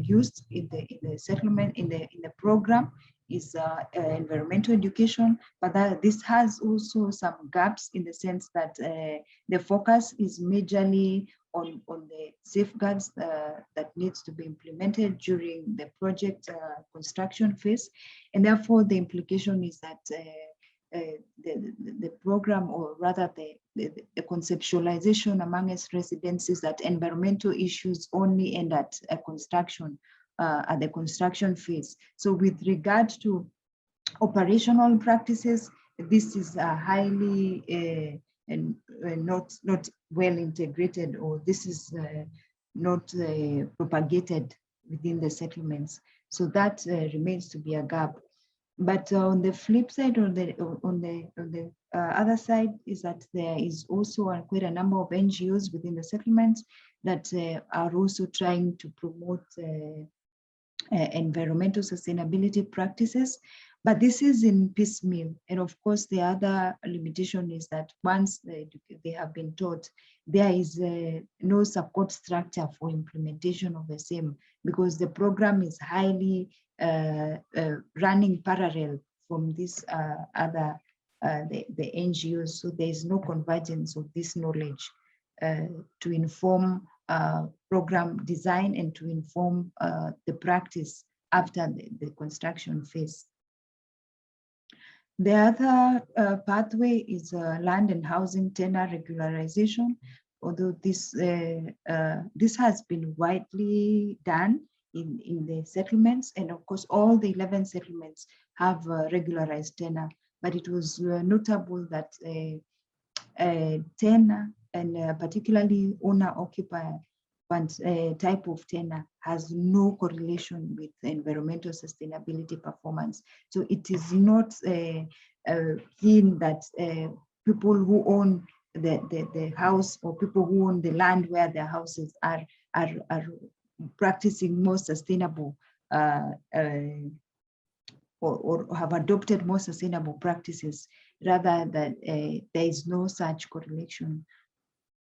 Speaker 4: used in the settlement, in the program, is environmental education, but this has also some gaps in the sense that the focus is majorly on the safeguards that needs to be implemented during the project construction phase, and therefore the implication is that the program, or rather the conceptualization among its residents, is that environmental issues only end at a construction, at the construction phase. So with regard to operational practices, this is highly not well integrated, or this is not propagated within the settlements. So that remains to be a gap. But on the flip side, on the other side, is that there is also quite a number of NGOs within the settlements that are also trying to promote environmental sustainability practices. But this is in piecemeal. And of course, the other limitation is that once they have been taught, there is no support structure for implementation of the same, because the program is highly running parallel from this the NGOs. So there is no convergence of this knowledge to inform program design and to inform the practice after the construction phase. The other pathway is land and housing tenure regularization, although this has been widely done in the settlements, and of course all the 11 settlements have regularized tenure, but it was notable that tenure, and particularly owner-occupier type of tenure, has no correlation with environmental sustainability performance. So it is not seen that people who own the house, or people who own the land where their houses are practicing more sustainable or have adopted more sustainable practices, rather than there is no such correlation.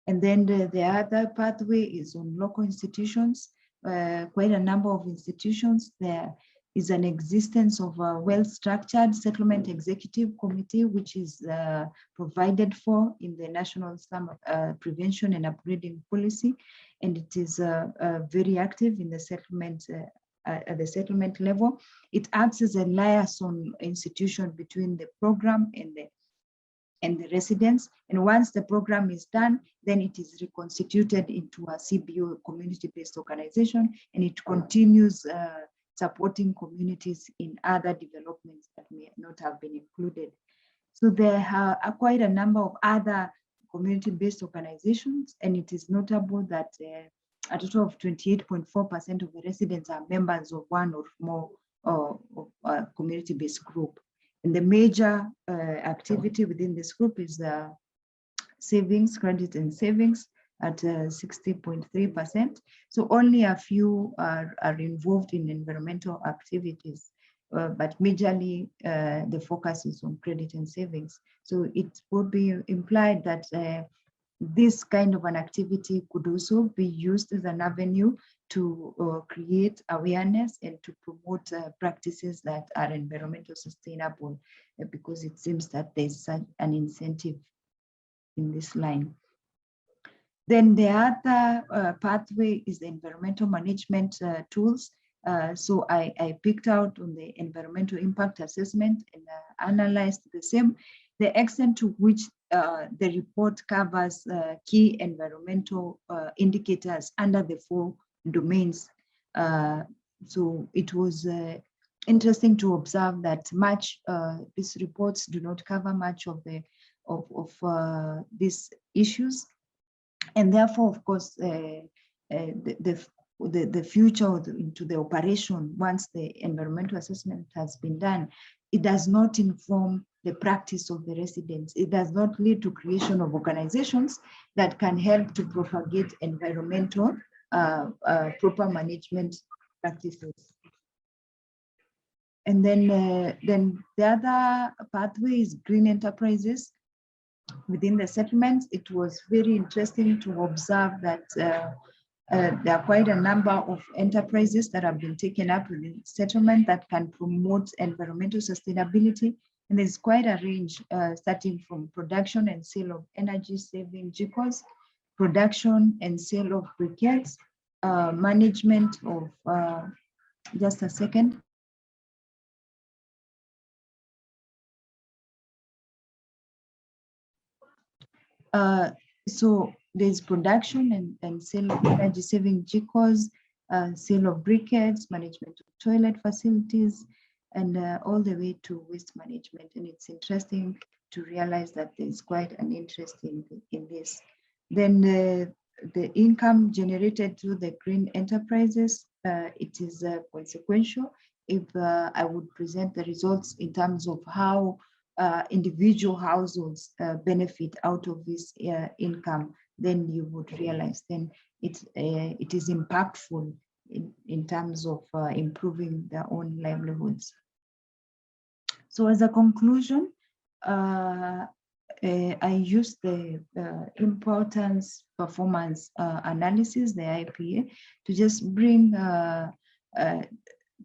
Speaker 4: And then the other pathway is on local institutions. Quite a number of institutions. There is an existence of a well-structured settlement executive committee, which is provided for in the National Slum Prevention and Upgrading Policy, and it is very active in the settlement at the settlement level. It acts as a liaison institution between the program and the residents. And once the program is done, then it is reconstituted into a CBO, community-based organization, and it continues supporting communities in other developments that may not have been included. So there are quite a number of other community-based organizations, and it is notable that a total of 28.4% of the residents are members of one or more community-based group. And the major activity within this group is the savings, credit and savings at 60.3%. So only a few are involved in environmental activities, but majorly the focus is on credit and savings. So it would be implied that this kind of an activity could also be used as an avenue to create awareness and to promote practices that are environmental sustainable, because it seems that there's such an incentive in this line. Then the other pathway is the environmental management tools. So I picked out on the environmental impact assessment and analyzed the same, the extent to which the report covers key environmental indicators under the 4 domains. So it was interesting to observe that these reports do not cover much of these issues, and therefore, of course, the future into the operation, once the environmental assessment has been done, it does not inform the practice of the residents. It does not lead to creation of organizations that can help to propagate environmental proper management practices. And then the other pathway is green enterprises. Within the settlements, it was very interesting to observe that there are quite a number of enterprises that have been taken up within the settlement that can promote environmental sustainability. And there's quite a range starting from production and sale of energy saving vehicles, production and sale of briquettes, management of, just a second. So there's production and sale of energy saving vehicles, sale of briquettes, management of toilet facilities, and all the way to waste management. And it's interesting to realize that there's quite an interest in this. Then the income generated through the green enterprises, it is consequential. If I would present the results in terms of how individual households benefit out of this income, then you would realize then it is impactful in terms of improving their own livelihoods. So as a conclusion, I used the importance performance analysis, the IPA, to just bring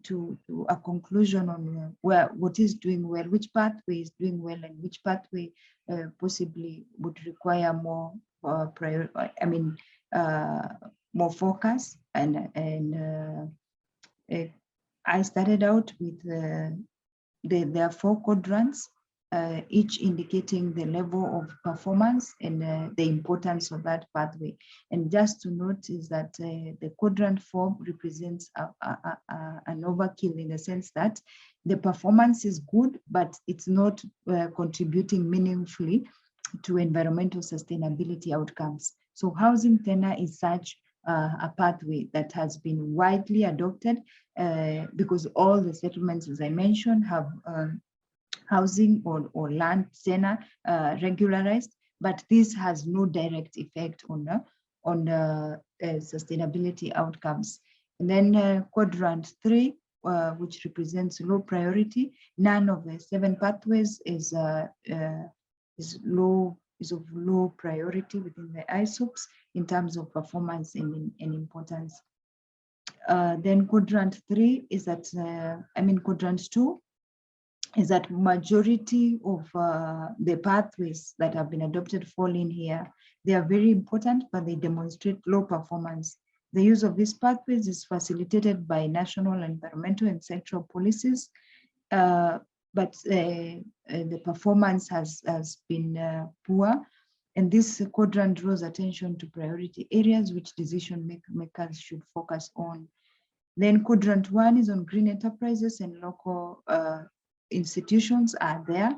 Speaker 4: to a conclusion on what is doing well, which pathway is doing well, and which pathway possibly would require more more focus. And I started out with there are 4 quadrants. each indicating the level of performance and the importance of that pathway. And just to note is that the quadrant 4 represents an overkill in the sense that the performance is good, but it's not contributing meaningfully to environmental sustainability outcomes. So housing tenure is such a pathway that has been widely adopted because all the settlements, as I mentioned, have housing or land tenure regularized, but this has no direct effect on sustainability outcomes. And then quadrant 3, which represents low priority, none of the 7 pathways is of low priority within the ISOPs in terms of performance and importance. Then quadrant 3 is that, quadrant 2 is that majority of the pathways that have been adopted fall in here. They are very important, but they demonstrate low performance. The use of these pathways is facilitated by national environmental and sectoral policies, but the performance has been poor. And this quadrant draws attention to priority areas which decision makers should focus on. Then quadrant 1 is on green enterprises and local institutions are there.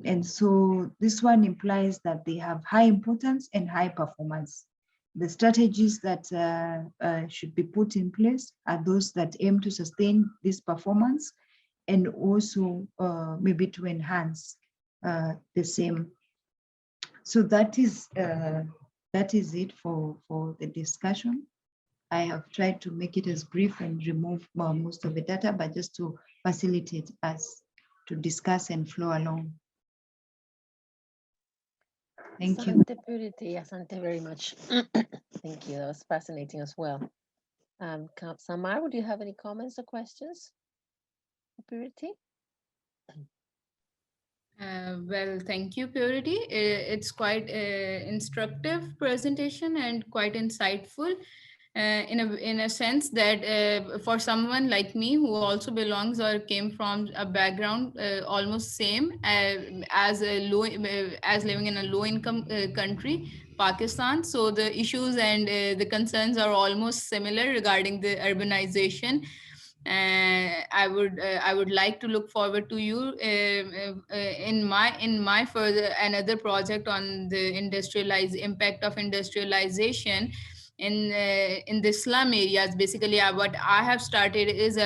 Speaker 4: And so this one implies that they have high importance and high performance. The strategies that should be put in place are those that aim to sustain this performance and also maybe to enhance the same. So that is it for the discussion. I have tried to make it as brief and remove most of the data, but just to facilitate us to discuss and flow along. Thank you.
Speaker 2: Purity, asante very much. Thank you. That was fascinating as well. Samar, would you have any comments or questions? Purity?
Speaker 1: Well, thank you, Purity. It's quite instructive presentation and quite insightful. In a sense that for someone like me who also belongs or came from a background almost same as living in a low income country, Pakistan, so the issues and the concerns are almost similar regarding the urbanization. I would like to look forward to you in my further another project on the impact of industrialization in the slum areas. Basically, what I have started is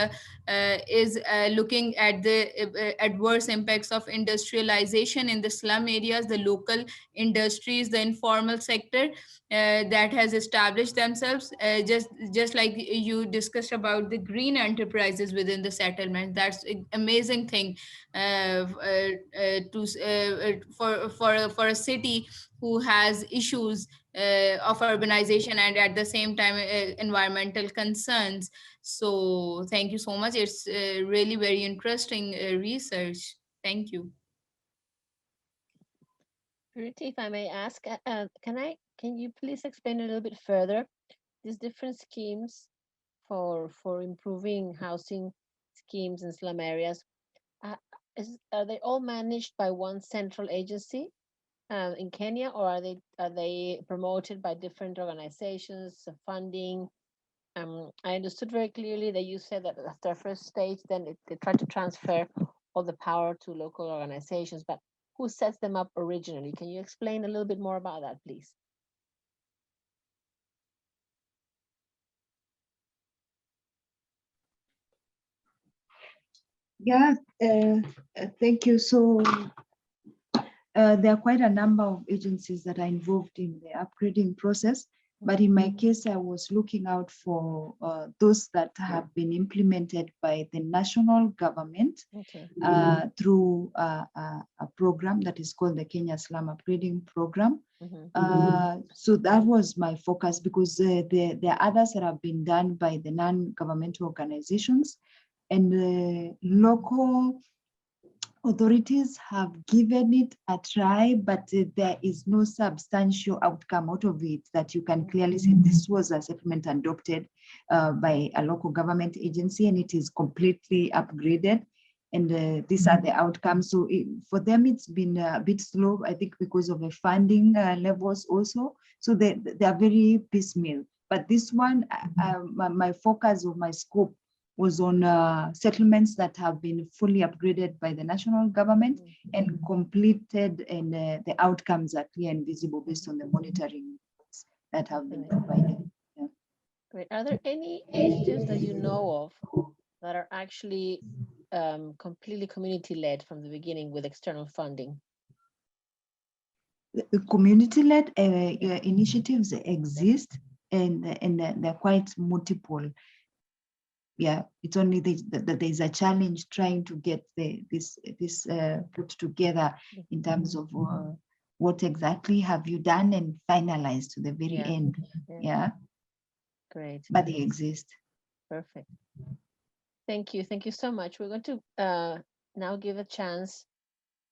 Speaker 1: looking at the adverse impacts of industrialization in the slum areas, the local industries, the informal sector that has established themselves, just like you discussed about the green enterprises within the settlement. That's an amazing thing for a city who has issues of urbanization and at the same time environmental concerns. So thank you so much. It's really very interesting research. Thank you.
Speaker 2: Purity, if I may ask, can you please explain a little bit further these different schemes for improving housing schemes in slum areas? Are they all managed by one central agency in Kenya, or are they promoted by different organizations, funding? I understood very clearly that you said that after first stage, then they try to transfer all the power to local organizations, but who sets them up originally? Can you explain a little bit more about that, please?
Speaker 4: Yeah, thank you. So there are quite a number of agencies that are involved in the upgrading process, but in my case, I was looking out for those that have been implemented by the national government through a program that is called the Kenya Slum Upgrading Program. So that was my focus, because there are others that have been done by the non-governmental organizations, and the local authorities have given it a try, but there is no substantial outcome out of it that you can clearly say this was a settlement adopted by a local government agency and it is completely upgraded. and these are the outcomes. So for them, it's been a bit slow, I think, because of the funding levels also. So they are very piecemeal. But this one, my focus of my scope was on settlements that have been fully upgraded by the national government and completed, and the outcomes are clear and visible based on the monitoring that have been provided. Yeah.
Speaker 2: Great. Are there any initiatives that you know of that are actually completely community-led from the beginning with external funding?
Speaker 4: The community-led initiatives exist, and they're quite multiple. Yeah, it's only that there's a challenge trying to get this put together in terms of what exactly have you done and finalized to the very end. Yeah.
Speaker 2: Great.
Speaker 4: But they exist.
Speaker 2: Perfect. Thank you. Thank you so much. We're going to now give a chance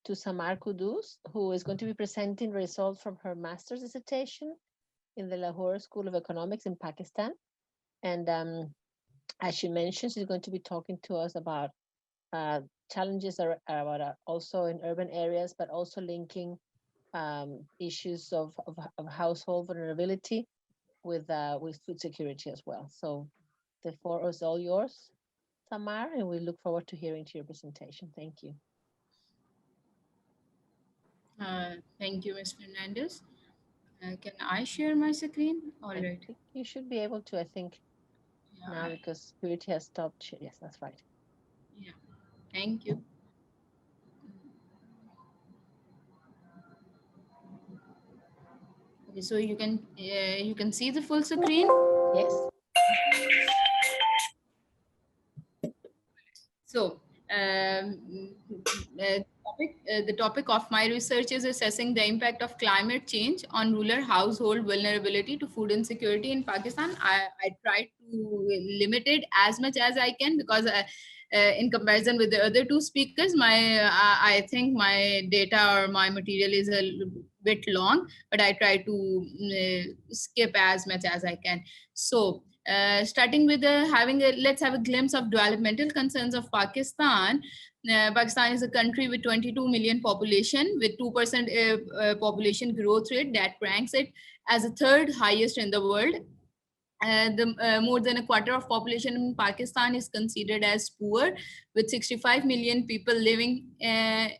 Speaker 2: to Samar Kudus, who is going to be presenting results from her master's dissertation in the Lahore School of Economics in Pakistan. And as she mentioned, she's going to be talking to us about challenges about also in urban areas, but also linking issues of household vulnerability with food security as well. So the floor is all yours, Samar, and we look forward to hearing to your presentation. Thank you.
Speaker 1: Thank you, Ms. Fernandez. Can I share my screen? All right.
Speaker 2: You should be able to, I think, now because security has stopped. Yes, that's right.
Speaker 1: Yeah, thank you. Okay, so you can see the full screen.
Speaker 2: Yes.
Speaker 1: So the topic of my research is assessing the impact of climate change on rural household vulnerability to food insecurity in Pakistan. I tried to limit it as much as I can because in comparison with the other two speakers, I think my data or my material is a bit long, but I try to skip as much as I can. So starting with let's have a glimpse of developmental concerns of Pakistan. Pakistan is a country with 22 million population with 2% population growth rate that ranks it as the third highest in the world. More than a quarter of population in Pakistan is considered as poor, with 65 million people living in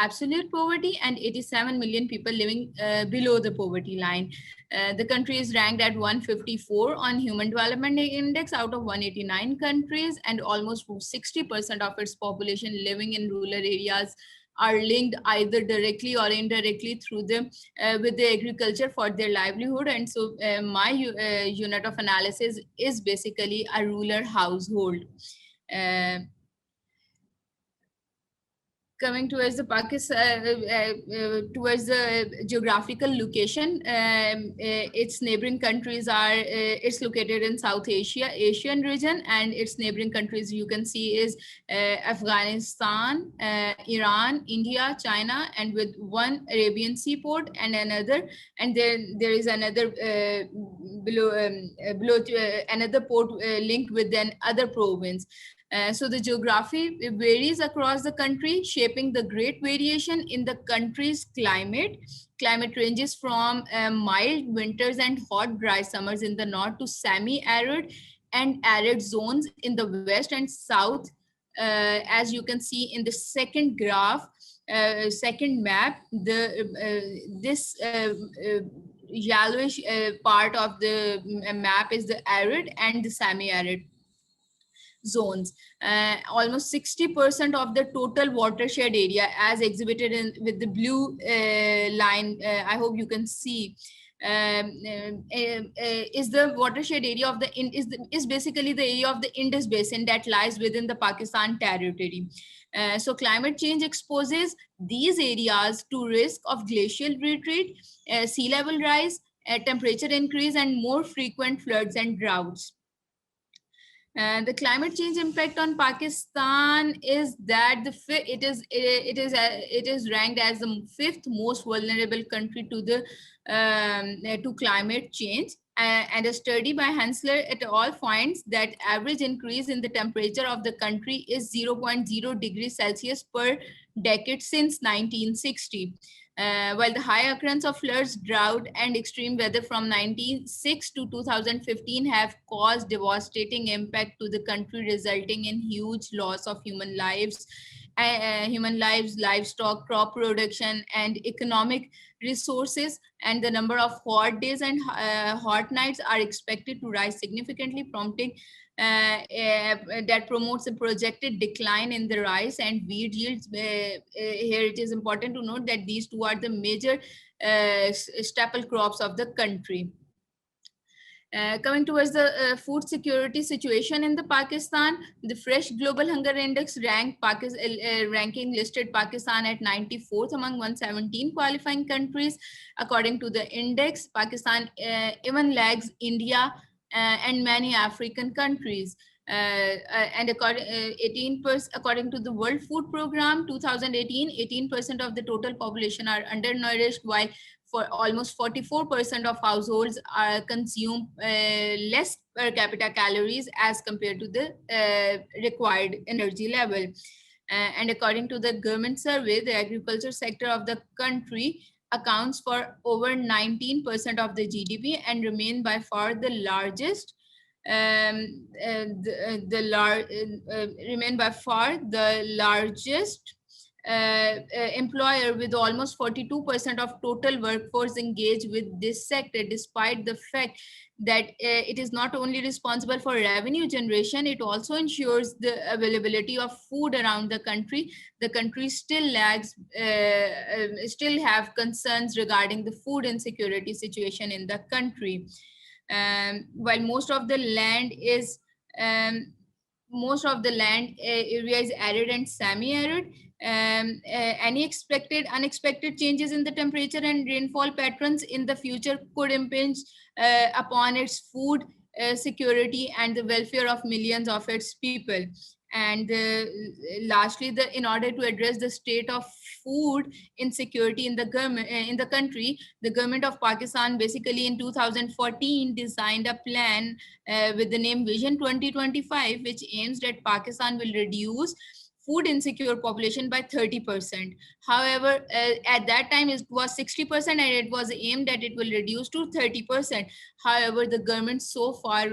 Speaker 1: absolute poverty and 87 million people living below the poverty line. The country is ranked at 154 on Human Development Index out of 189 countries, and almost 60% of its population living in rural areas are linked either directly or indirectly through with the agriculture for their livelihood. And so my unit of analysis is basically a rural household. Coming towards the Pakistan, towards the geographical location, its neighboring countries are, it's located in South Asian region, and its neighboring countries you can see is Afghanistan, Iran, India, China, and with one Arabian seaport and another, and there is another another port linked with an other province. So the geography varies across the country, shaping the great variation in the country's climate. Climate ranges from mild winters and hot, dry summers in the north to semi-arid and arid zones in the west and south. As you can see in the second graph, second map, this yellowish part of the map is the arid and the semi-arid zones. Almost 60% of the total watershed area, as exhibited with the blue line, I hope you can see, is the watershed area of is basically the area of the Indus Basin that lies within the Pakistan territory. So climate change exposes these areas to risk of glacial retreat, sea level rise, temperature increase, and more frequent floods and droughts. The climate change impact on Pakistan is that it is ranked as the fifth most vulnerable country to climate change, And a study by Hansler et al. Finds that average increase in the temperature of the country is 0.0 degrees Celsius per decade since 1960. While the high occurrence of floods, drought, and extreme weather from 1906 to 2015 have caused devastating impact to the country, resulting in huge loss of human lives, livestock, crop production, and economic resources, and the number of hot days and hot nights are expected to rise significantly, prompting that promotes a projected decline in the rice and wheat yields. Here it is important to note that these two are the major staple crops of the country. Coming towards the food security situation in the Pakistan, the fresh global hunger index ranking listed Pakistan at 94th among 117 qualifying countries. According to the index, Pakistan even lags India and many African countries. And according to the World Food Program 2018, 18% of the total population are undernourished, while for almost 44% of households consume less per capita calories as compared to the required energy level. And according to the government survey, the agriculture sector of the country accounts for over 19% of the GDP and remain by far the largest remain by far the largest employer, with almost 42% of total workforce engaged with this sector, despite the fact that it is not only responsible for revenue generation, it also ensures the availability of food around the country. The country still lags, still have concerns regarding the food insecurity situation in the country. While most of the land area is arid and semi-arid, any unexpected changes in the temperature and rainfall patterns in the future could impinge upon its food security and the welfare of millions of its people. And lastly, in order to address the state of food insecurity in the country, the government of Pakistan basically in 2014 designed a plan with the name Vision 2025, which aims that Pakistan will reduce food insecure population by 30%. However, at that time it was 60% and it was aimed that it will reduce to 30%. However, the government so far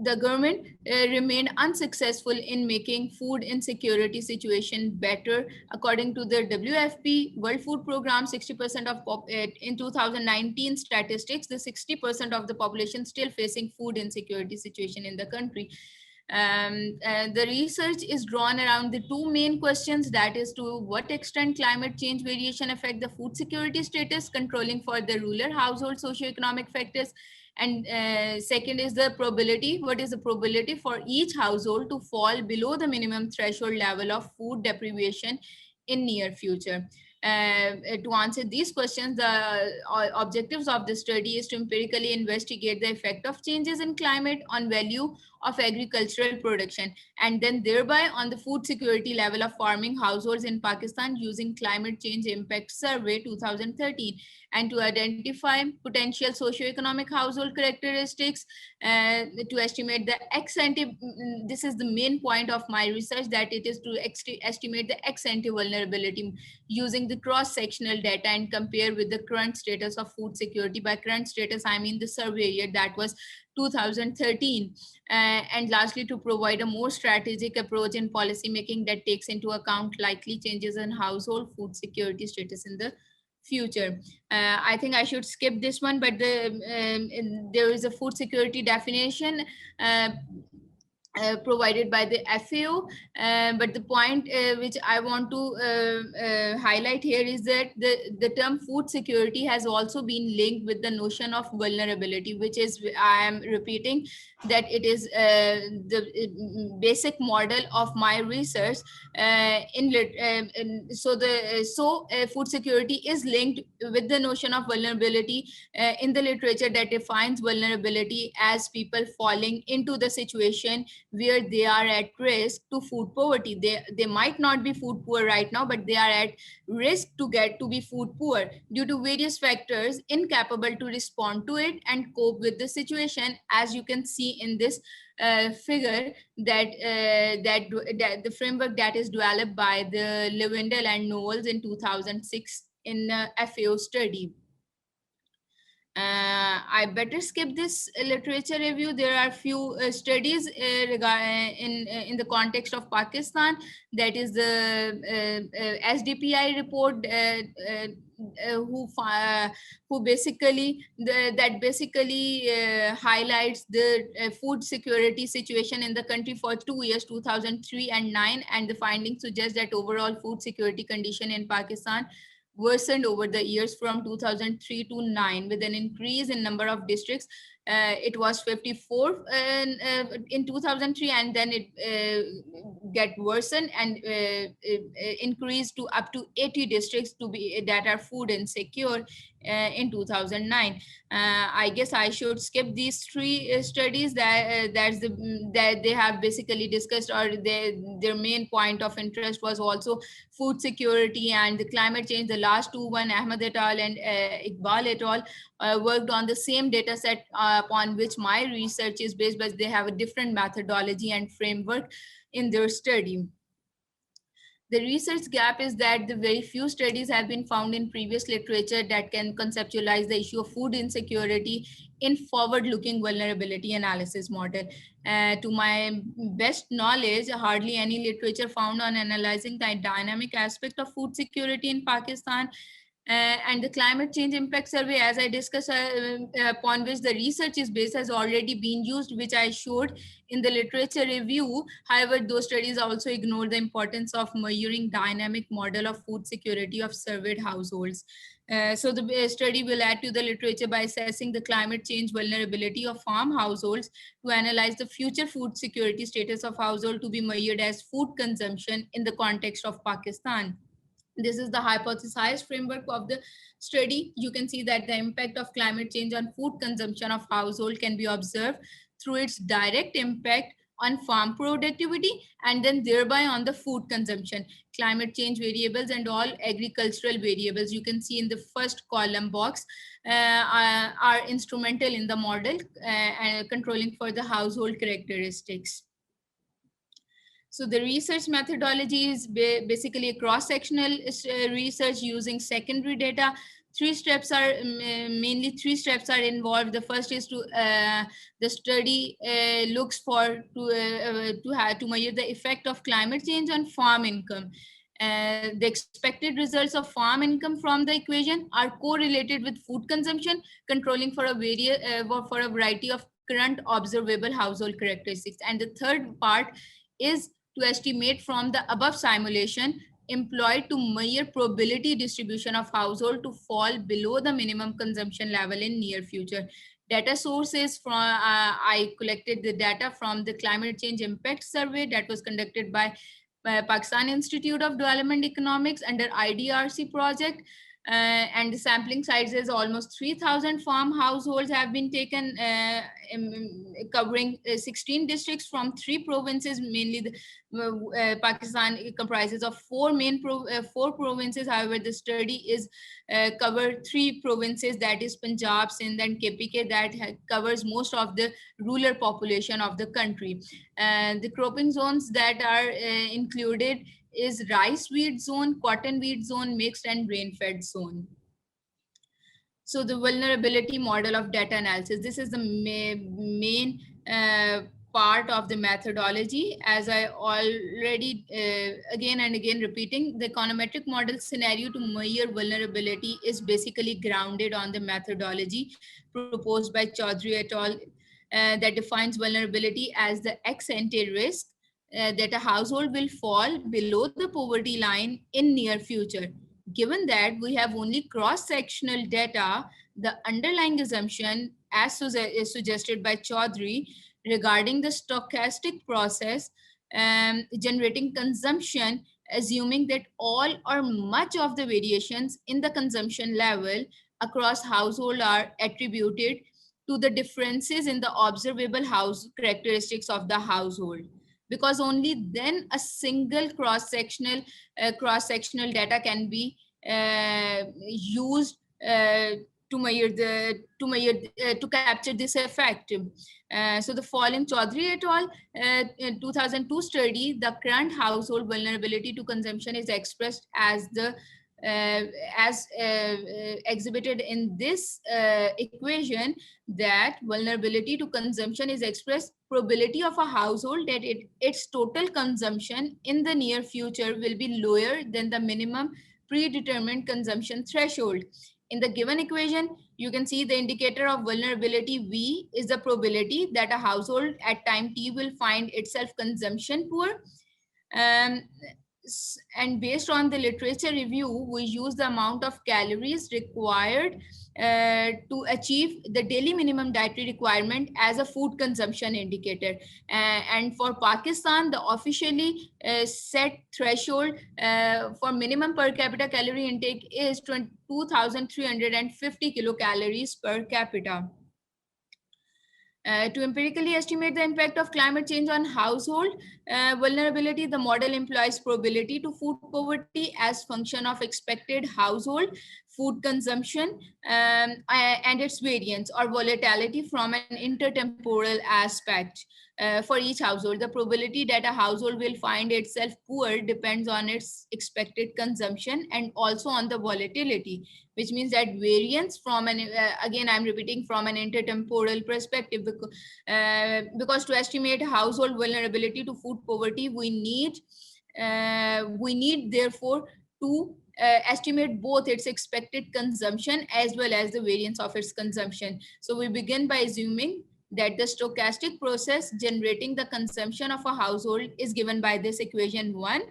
Speaker 1: the government remained unsuccessful in making food insecurity situation better. According to the WFP World Food Program, 60% of in 2019 statistics, the 60% of the population still facing food insecurity situation in the country. The research is drawn around the two main questions, that is, to what extent climate change variation affect the food security status, controlling for the rural household socioeconomic factors, and second is the probability. What is the probability for each household to fall below the minimum threshold level of food deprivation in near future? To answer these questions, the objectives of the study is to empirically investigate the effect of changes in climate on value of agricultural production, and then thereby on the food security level of farming households in Pakistan using Climate Change Impact Survey 2013, and to identify potential socioeconomic household characteristics to estimate the ex ante. This is the main point of my research, that it is to estimate the ex ante vulnerability using the cross-sectional data and compare with the current status of food security. By current status, I mean the survey year, that was 2013. And lastly, to provide a more strategic approach in policy making that takes into account likely changes in household food security status in the future. I think I should skip this one, but there is a food security definition provided by the FAO, but the point which I want to highlight here is that the term food security has also been linked with the notion of vulnerability, which is, I am repeating, that it is the basic model of my research. Food security is linked with the notion of vulnerability in the literature that defines vulnerability as people falling into the situation where they are at risk to food poverty. They might not be food poor right now, but they are at risk to get to be food poor due to various factors, incapable to respond to it and cope with the situation, as you can see in this figure that the framework that is developed by the Lewandle and Knowles in 2006 in FAO study. I better skip this literature review. There are few studies in the context of Pakistan. That is the SDPI report who basically highlights the food security situation in the country for 2 years, 2003 and 9, and the findings suggest that overall food security condition in Pakistan worsened over the years from 2003 to 9, with an increase in number of districts. It was 54 in 2003, and then it get worsened and increased to up to 80 districts to be that are food insecure in 2009. I guess I should skip these three studies that they have basically discussed, or their main point of interest was also food security and the climate change. The last two, one Ahmed et al. And Iqbal et al. Worked on the same data set upon which my research is based, but they have a different methodology and framework in their study. The research gap is that the very few studies have been found in previous literature that can conceptualize the issue of food insecurity in forward-looking vulnerability analysis model. To my best knowledge, hardly any literature found on analyzing the dynamic aspect of food security in Pakistan. And the climate change impact survey, as I discussed, upon which the research is based, has already been used, which I showed in the literature review. However, those studies also ignore the importance of measuring dynamic model of food security of surveyed households. So the study will add to the literature by assessing the climate change vulnerability of farm households to analyze the future food security status of household to be measured as food consumption in the context of Pakistan. This is the hypothesized framework of the study. You can see that the impact of climate change on food consumption of household can be observed through its direct impact on farm productivity and then thereby on the food consumption. Climate change variables and all agricultural variables, you can see in the first column box, are instrumental in the model and controlling for the household characteristics. So the research methodology is basically a cross-sectional research using secondary data. Mainly three steps are involved. The first is to the study looks for to measure the effect of climate change on farm income. The expected results of farm income from the equation are correlated with food consumption, controlling for a variety of current observable household characteristics. And the third part is to estimate from the above simulation employed to measure probability distribution of household to fall below the minimum consumption level in near future. Data sources from I collected the data from the climate change impact survey that was conducted by Pakistan Institute of Development Economics under IDRC project. And the sampling size is almost 3,000 farm households have been taken, covering 16 districts from 3 provinces. Mainly Pakistan comprises of 4 provinces. However, the study is cover 3 provinces, that is Punjab, Sindh and KPK, that covers most of the rural population of the country. The cropping zones that are included is rice wheat zone, cotton wheat zone, mixed and grain fed zone. So the vulnerability model of data analysis, this is the main part of the methodology. As I already again and again repeating, the econometric model scenario to measure vulnerability is basically grounded on the methodology proposed by Chaudhary et al. That defines vulnerability as the ex ante risk that a household will fall below the poverty line in near future. Given that we have only cross-sectional data, the underlying assumption, as is suggested by Chaudhary, regarding the stochastic process generating consumption, assuming that all or much of the variations in the consumption level across household are attributed to the differences in the observable house characteristics of the household, because only then a single cross-sectional data can be used to capture this effect. So the following Chaudhary et al. In 2002 study, the current household vulnerability to consumption is expressed as the exhibited in this equation, that vulnerability to consumption is expressed probability of a household that its total consumption in the near future will be lower than the minimum predetermined consumption threshold. In the given equation, you can see the indicator of vulnerability V is the probability that a household at time T will find itself consumption poor. Um, and based on the literature review, we use the amount of calories required to achieve the daily minimum dietary requirement as a food consumption indicator. And for Pakistan, the officially set threshold for minimum per capita calorie intake is 2,350 kilocalories per capita. To empirically estimate the impact of climate change on household vulnerability, the model employs probability to food poverty as function of expected household food consumption and its variance or volatility from an intertemporal aspect. For each household, the probability that a household will find itself poor depends on its expected consumption and also on the volatility, which means that variance from an again I'm repeating, from an intertemporal perspective, because to estimate household vulnerability to food poverty, we need therefore to estimate both its expected consumption as well as the variance of its consumption. So we begin by assuming that the stochastic process generating the consumption of a household is given by this equation 1,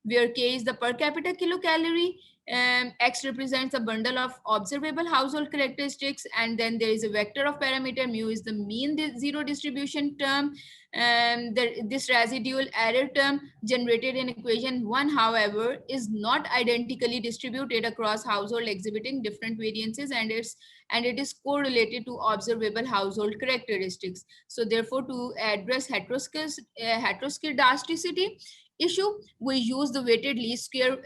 Speaker 1: where K is the per capita kilocalorie, X represents a bundle of observable household characteristics, and then there is a vector of parameter, mu is the mean zero distribution term, and this residual error term generated in equation 1, however, is not identically distributed across household exhibiting different variances, and it is correlated to observable household characteristics. So therefore, to address heteroscedasticity issue, we use the weighted least square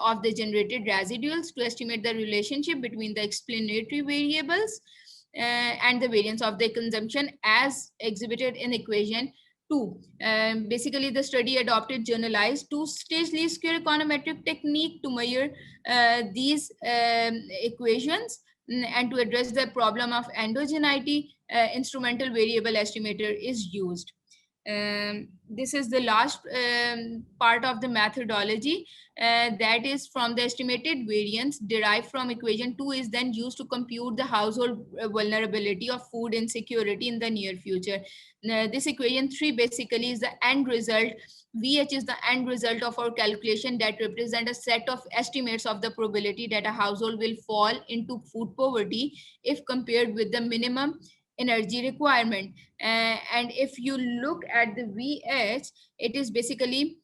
Speaker 1: of the generated residuals to estimate the relationship between the explanatory variables and the variance of the consumption as exhibited in equation 2. Basically, the study adopted generalized two-stage least square econometric technique to measure these equations, and to address the problem of endogeneity, instrumental variable estimator is used. This is the last part of the methodology, that is from the estimated variance derived from equation 2 is then used to compute the household vulnerability of food insecurity in the near future. This equation 3 basically is the end result. VH is the end result of our calculation that represent a set of estimates of the probability that a household will fall into food poverty if compared with the minimum energy requirement. And if you look at the VH, it is basically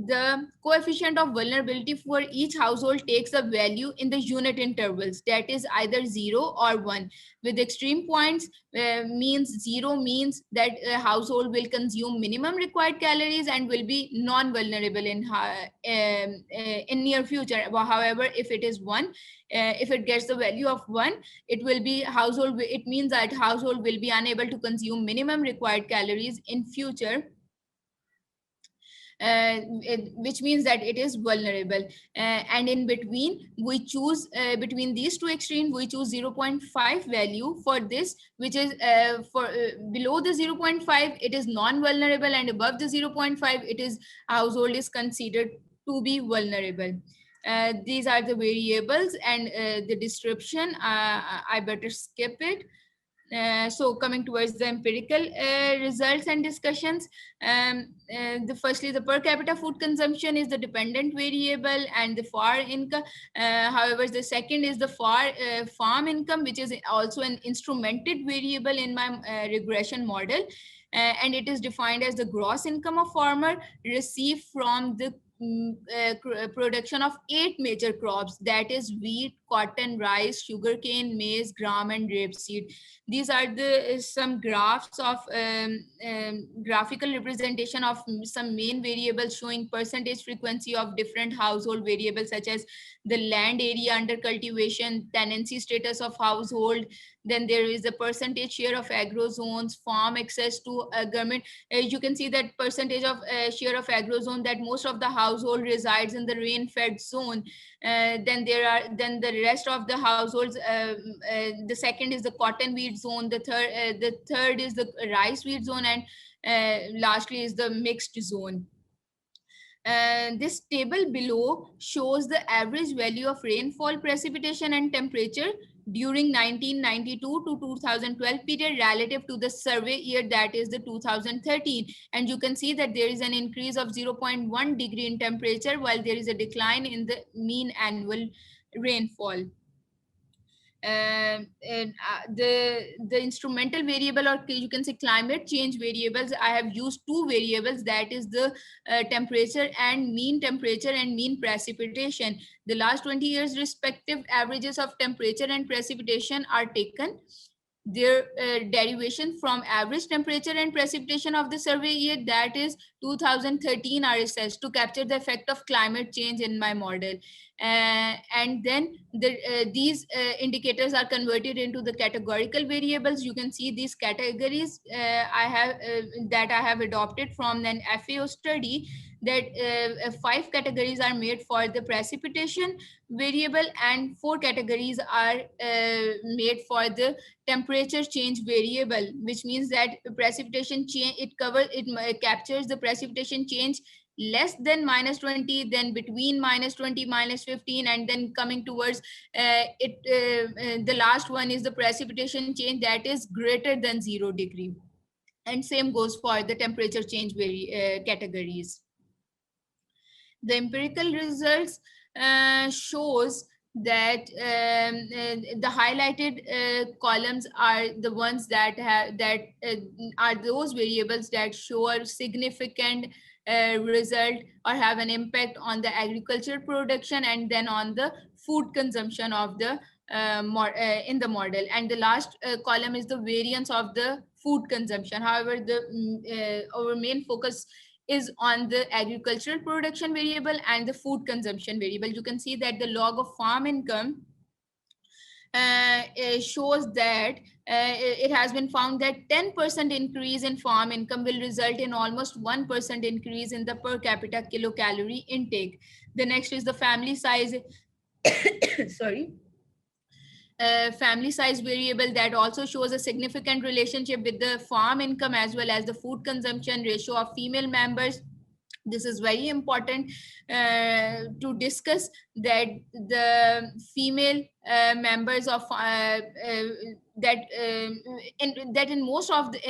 Speaker 1: the coefficient of vulnerability for each household takes a value in the unit intervals, that is either 0 or 1, with extreme points means 0 means that a household will consume minimum required calories and will be non-vulnerable in near future. However, if it is 1, if it gets the value of 1, it will be household, it means that household will be unable to consume minimum required calories in future, which means that it is vulnerable. And in between, we choose between these two extremes, we choose 0.5 value for this, which is for below the 0.5 it is non-vulnerable, and above the 0.5 it is household is considered to be vulnerable. These are the variables, and the description I better skip it. So coming towards the empirical results and discussions, firstly, the per capita food consumption is the dependent variable, and the FAR income. However, the second is the farm income, which is also an instrumented variable in my regression model. And it is defined as the gross income of farmer received from the production of 8 major crops, that is wheat, cotton, rice, sugarcane, maize, gram, and rapeseed. These are the some graphs of graphical representation of some main variables showing percentage frequency of different household variables, such as the land area under cultivation, tenancy status of household. Then there is the percentage share of agro zones, farm access to government. You can see that percentage of share of agro zone, that most of the household resides in the rain fed zone. Then the rest of the households, the second is the cotton wheat zone, the third is the rice wheat zone, and lastly is the mixed zone. This table below shows the average value of rainfall, precipitation, and temperature during 1992 to 2012 period relative to the survey year, that is the 2013. And you can see that there is an increase of 0.1 degree in temperature, while there is a decline in the mean annual rainfall. The instrumental variable, or you can say climate change variables, I have used two variables, that is the temperature and mean precipitation. The last 20 years respective averages of temperature and precipitation are taken. Their derivation from average temperature and precipitation of the survey year, that is 2013, are assessed to capture the effect of climate change in my model. And then these indicators are converted into the categorical variables. You can see these categories that I have adopted from an FAO study, that 5 categories are made for the precipitation variable, and 4 categories are made for the temperature change variable, which means that precipitation change, it captures the precipitation change less than -20, then between -20, -15, and then coming towards the last one is the precipitation change that is greater than 0 degree. And same goes for the temperature change categories. The empirical results shows that the highlighted columns are the ones that are those variables that show a significant result or have an impact on the agricultural production and then on the food consumption of the in the model. And the last column is the variance of the food consumption. However, our main focus is on the agricultural production variable and the food consumption variable. You can see that the log of farm income shows that it has been found that 10% increase in farm income will result in almost 1% increase in the per capita kilocalorie intake. The next is the family size sorry family size variable, that also shows a significant relationship with the farm income as well as the food consumption ratio of female members. This is very important to discuss, that the female members of in most of the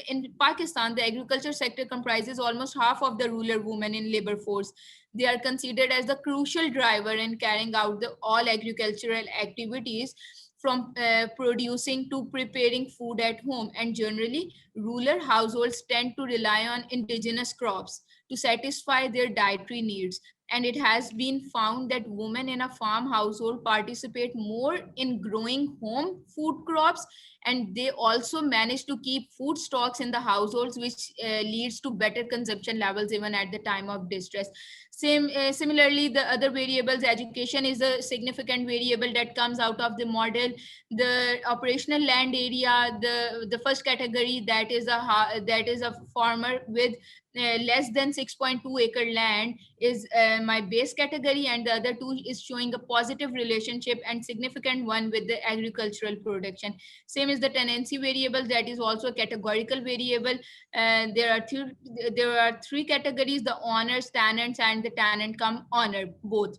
Speaker 1: in Pakistan, the agriculture sector comprises almost half of the rural women in labor force. They are considered as the crucial driver in carrying out all agricultural activities, from producing to preparing food at home. And generally, rural households tend to rely on indigenous crops to satisfy their dietary needs. And it has been found that women in a farm household participate more in growing home food crops, and they also manage to keep food stocks in the households, which leads to better consumption levels even at the time of distress. Similarly, the other variables, education is a significant variable that comes out of the model. The operational land area, the first category, that is a farmer with less than 6.2 acre land, is my base category, and the other two is showing a positive relationship and significant one with the agricultural production. Same is the tenancy variable, that is also a categorical variable. There are three categories: the owners, tenants, and the tenant come owner, both.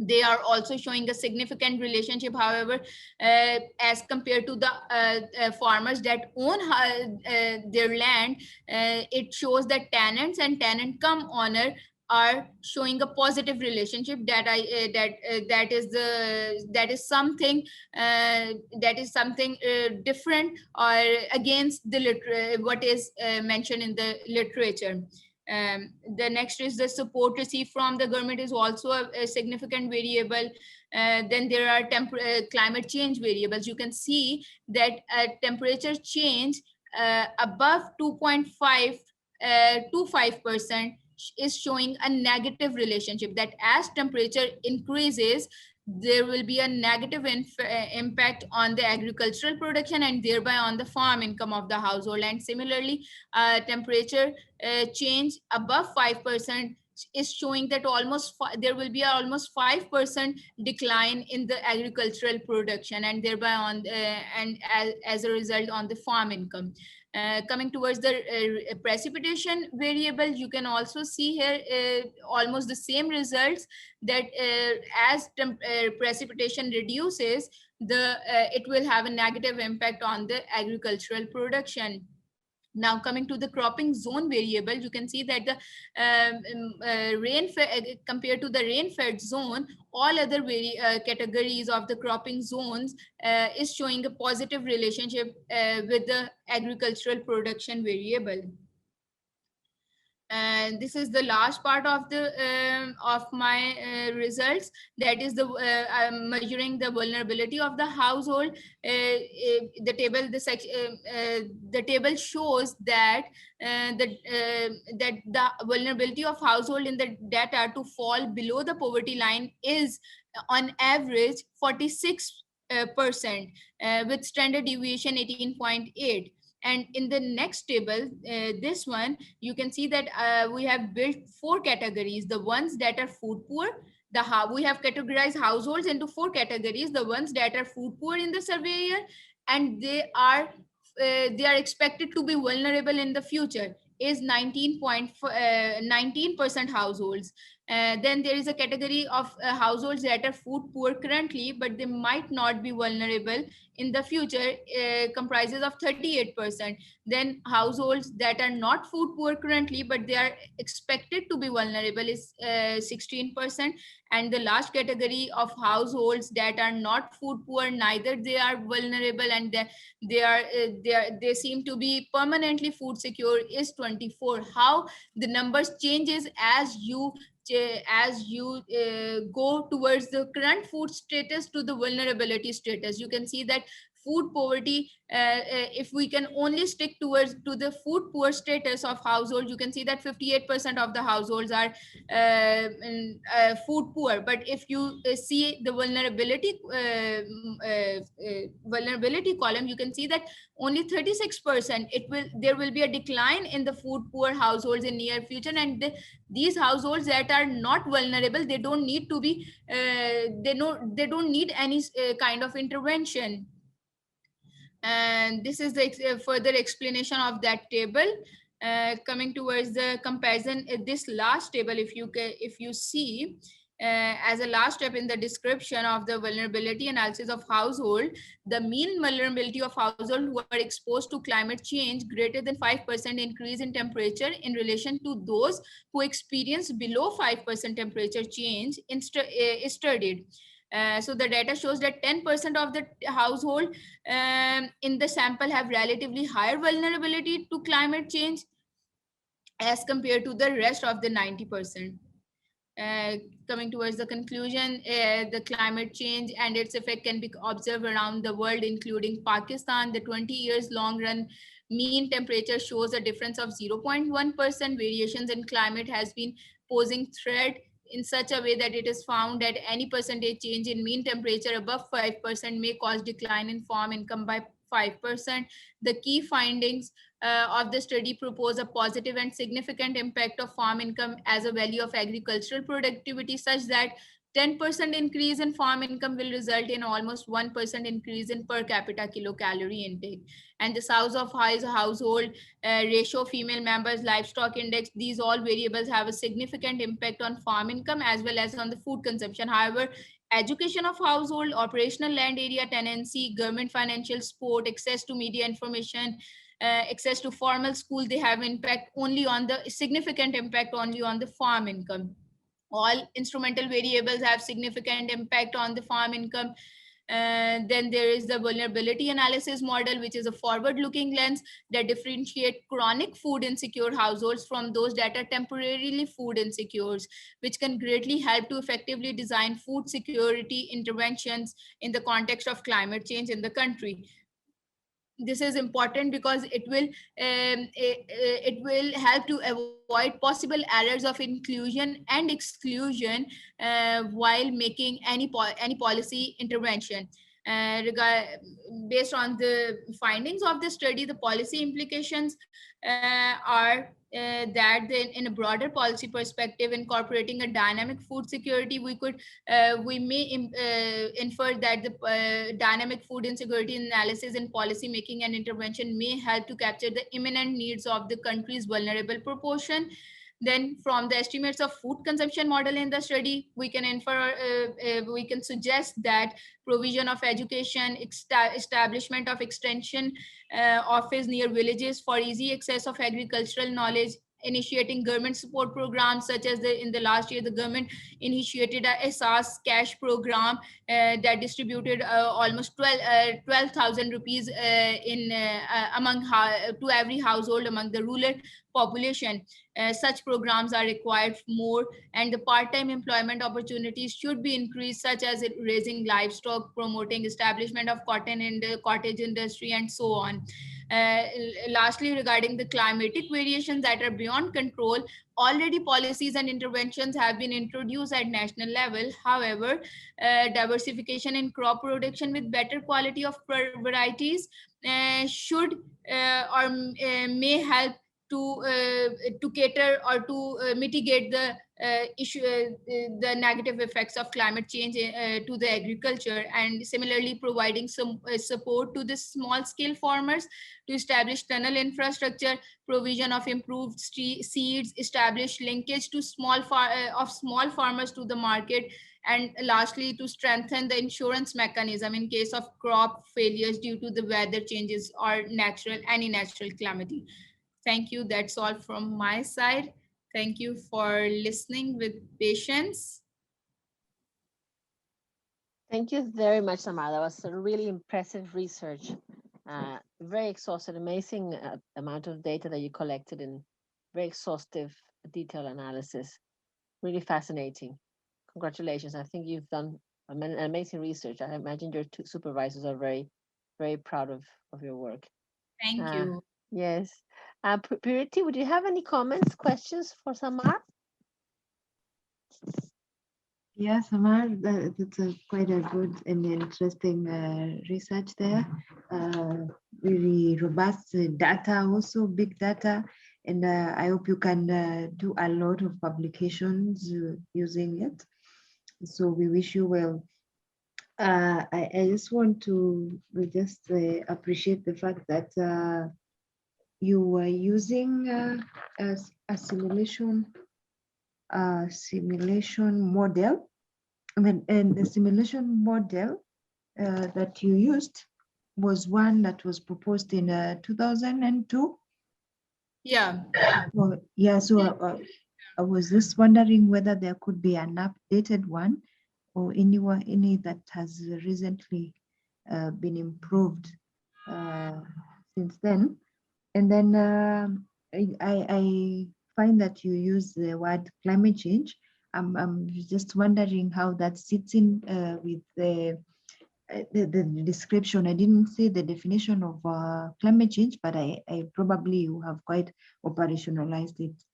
Speaker 1: They are also showing a significant relationship. However, as compared to the farmers that own their land, it shows that tenants and tenant come owner are showing a positive relationship. That is something different or against the what is mentioned in the literature. The next is the support received from the government is also a significant variable. Then there are climate change variables. You can see that temperature change above 2.5 to 5% is showing a negative relationship, that as temperature increases, there will be a negative impact on the agricultural production and thereby on the farm income of the household. And similarly, temperature change above 5% is showing that there will be almost 5% decline in the agricultural production and thereby on and as a result on the farm income. Coming towards the precipitation variable, you can also see here almost the same results, that as precipitation reduces, it will have a negative impact on the agricultural production. Now coming to the cropping zone variable, you can see that the compared to the rain-fed zone, all other categories of the cropping zones is showing a positive relationship with the agricultural production variable. And this is the last part of the of my results, that is the measuring the vulnerability of the household. The table shows that that the vulnerability of household in the data to fall below the poverty line is on average 46%, with standard deviation 18.8. And in the next table, this one, you can see that we have built 4 categories. The ones that are food poor, we have categorized households into 4 categories. The ones that are food poor in the survey year, and they are expected to be vulnerable in the future, is 19% households. Then there is a category of households that are food poor currently, but they might not be vulnerable in the future, comprises of 38%. Then households that are not food poor currently, but they are expected to be vulnerable, is 16%. And the last category of households that are not food poor, neither they are vulnerable and they seem to be permanently food secure, is 24. How the numbers changes as you go towards the current food status to the vulnerability status. You can see that food poverty, if we can only stick to the food poor status of household, you can see that 58% of the households are food poor. But if you see the vulnerability column, you can see that only 36%, there will be a decline in the food poor households in near future. And these households that are not vulnerable, they don't need to be they don't need any kind of intervention. And this is the further explanation of that table. Coming towards the comparison, this last table, if you see, as a last step in the description of the vulnerability analysis of household, the mean vulnerability of household who are exposed to climate change greater than 5% increase in temperature in relation to those who experience below 5% temperature change is studied. So the data shows that 10% of the household in the sample have relatively higher vulnerability to climate change as compared to the rest of the 90%. Coming towards the conclusion, the climate change and its effect can be observed around the world, including Pakistan. The 20 years long run mean temperature shows a difference of 0.1%. Variations in climate has been posing threat in such a way that it is found that any percentage change in mean temperature above 5% may cause decline in farm income by 5%. The key findings of the study propose a positive and significant impact of farm income as a value of agricultural productivity, such that 10% increase in farm income will result in almost 1% increase in per capita kilocalorie intake. And the size of household, ratio of female members, livestock index, these all variables have a significant impact on farm income as well as on the food consumption. However, education of household, operational land area tenancy, government financial support, access to media information, access to formal school, they have significant impact only on the farm income. All instrumental variables have significant impact on the farm income. Then there is the vulnerability analysis model, which is a forward-looking lens that differentiate chronic food insecure households from those that are temporarily food insecure, which can greatly help to effectively design food security interventions in the context of climate change in the country. This is important because it will help to avoid possible errors of inclusion and exclusion while making any policy intervention. Based on the findings of the study, the policy implications are that in a broader policy perspective, incorporating a dynamic food security, we may infer that the dynamic food insecurity analysis in policy making and intervention may help to capture the imminent needs of the country's vulnerable proportion. Then from the estimates of food consumption model in the study, we can infer, we can suggest that provision of education, establishment of extension office near villages for easy access of agricultural knowledge, initiating government support programs such as in the last year, the government initiated a SAS cash program that distributed almost 12,000 rupees to every household among the rural population. Such programs are required more, and the part-time employment opportunities should be increased, such as raising livestock, promoting establishment of cotton in the cottage industry, and so on. Lastly, regarding the climatic variations that are beyond control, already policies and interventions have been introduced at national level. However, diversification in crop production with better quality of varieties should or may help to cater or to mitigate the the negative effects of climate change to the agriculture, and similarly providing some support to the small scale farmers to establish tunnel infrastructure, provision of improved seeds, establish linkage to small farmers to the market, and lastly to strengthen the insurance mechanism in case of crop failures due to the weather changes or any natural calamity. Thank you. That's all from my side. Thank you for listening with patience.
Speaker 2: Thank you very much, Samar. That was a really impressive research. Very exhaustive, amazing amount of data that you collected in very exhaustive, detailed analysis. Really fascinating. Congratulations. I think you've done an amazing research. I imagine your two supervisors are very, very proud of your work.
Speaker 1: Thank you.
Speaker 2: Yes. Purity, would you have any comments, questions for Samar?
Speaker 4: Yeah, Samar, that's quite a good and interesting research there. Really robust data, also big data. And I hope you can do a lot of publications using it. So we wish you well. I just want to just appreciate the fact that you were using a simulation model. And the simulation model that you used was one that was proposed in 2002.
Speaker 1: Yeah.
Speaker 4: Well, yeah. So I was just wondering whether there could be an updated one or any that has recently been improved since then. And then I find that you use the word climate change. I'm just wondering how that sits in with the description. I didn't say the definition of climate change, but I probably you have quite operationalized it,